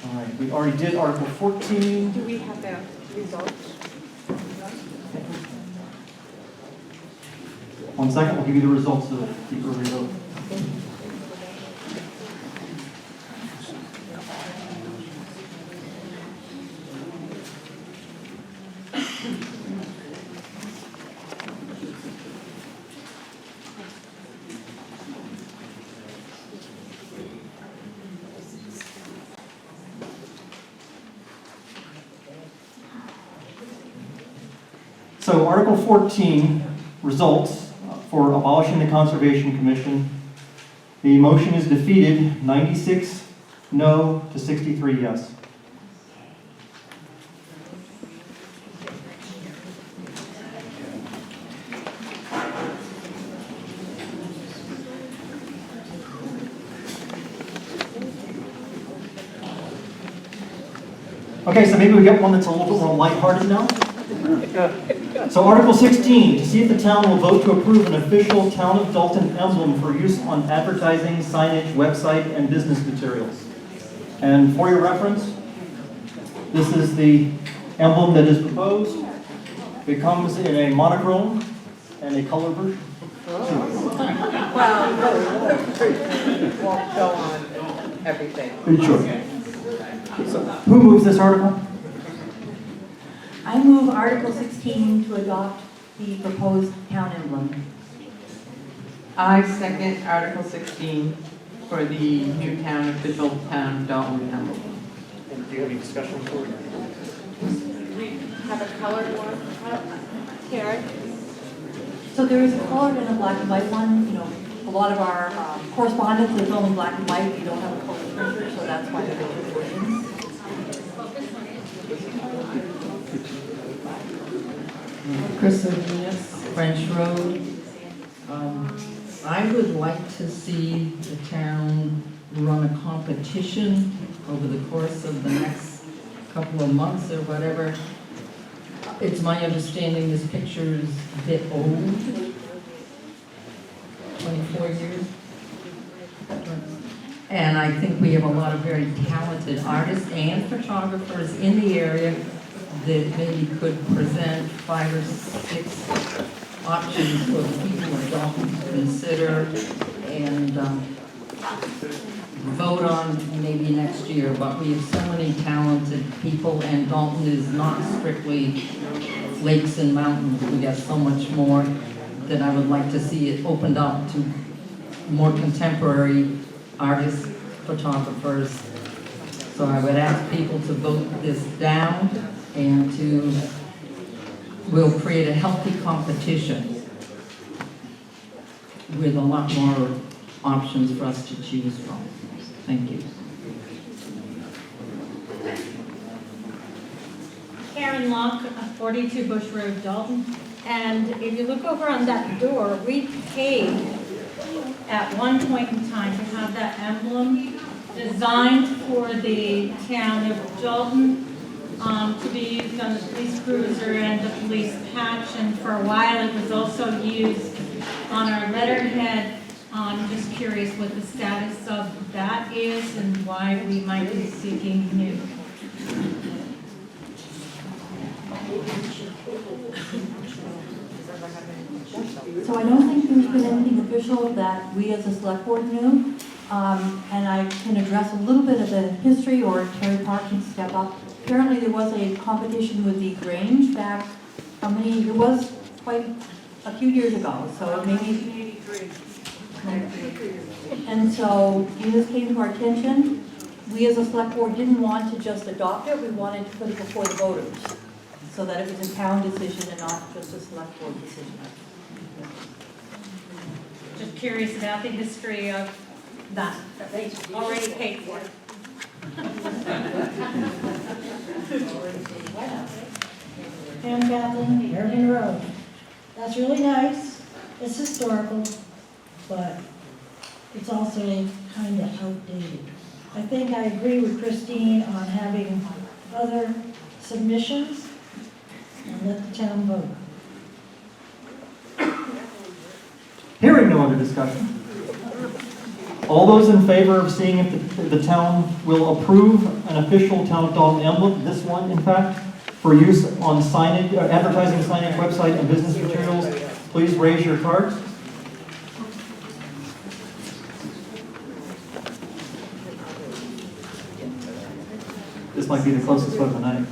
All right, we already did Article 14. Do we have the results? 1 second, we'll give you the results of the early vote. so Article 14, results for abolishing the Conservation Commission. The motion is defeated, 96 no to 63 yes. Okay, so maybe we get one that's a little bit more lighthearted now. So Article 16, to see if the town will vote to approve an official Town of Dalton emblem for use on advertising, signage, website, and business materials. And for your reference, this is the emblem that is proposed. It comes in a monochrome and a color version. Well, won't show on everything. Sure. Who moves this article? I move Article 16 to adopt the proposed town emblem. I second Article 16 for the new town official Town of Dalton emblem. And do you have any discussion for it? Have a colored one, Karen? So there is a colored and a black and white one. You know, a lot of our correspondence is only black and white. We don't have a colored printer, so that's why there are two versions. Chris Venus, French Road. I would like to see the town run a competition over the course of the next couple of months or whatever. It's my understanding this picture is a bit old, 24 years. And I think we have a lot of very talented artists and photographers in the area that maybe could present 5 or 6 options for the people of Dalton to consider and vote on maybe next year. But we have so many talented people, and Dalton is not strictly lakes and mountains. We have so much more that I would like to see it opened up to more contemporary artists, photographers. So I would ask people to vote this down and we'll create a healthy competition with a lot more options for us to choose from. Thank you. Karen Locke, 42 Bush Road, Dalton. And if you look over on that door, we paid at one point in time to have that emblem designed for the town of Dalton to be used on the police cruiser and the police patch. And for a while it was also used on our letterhead. I'm just curious what the status of that is and why we might be seeking new. So I don't think there's been anything official that we as a select board knew. And I can address a little bit of the history, or Terry Park can step up. Apparently there was a competition with the Grange back, it was quite a few years ago, so maybe. And so when this came to our attention, we as a select board didn't want to just adopt it, we wanted to put it before the voters, so that it was a town decision and not just a select board decision. Just curious about the history of that they already paid for. Pam Gatlin, Merriman Road. That's really nice, it's historical, but it's also kind of outdated. I think I agree with Christine on having other submissions and let the town vote. Hearing no other discussion. All those in favor of seeing if the town will approve an official Town of Dalton emblem, this one in fact, for use on signage, advertising, signage, website, and business materials, please raise your cards. This might be the closest vote of the night.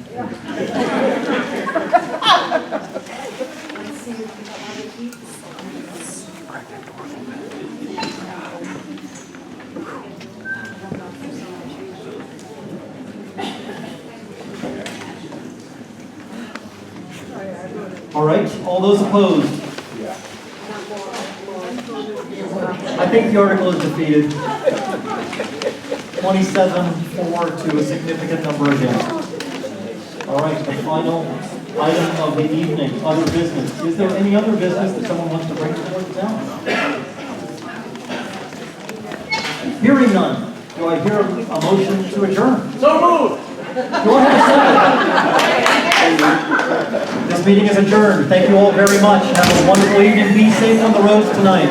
All right, all those opposed? I think the article is defeated. 27-4 to a significant number against. All right, the final item of the evening, other business. Is there any other business that someone wants to bring before the town? Hearing none, do I hear a motion to adjourn? So moved. Do I have a second? This meeting is adjourned. Thank you all very much. Have a wonderful evening. Be safe on the roads tonight.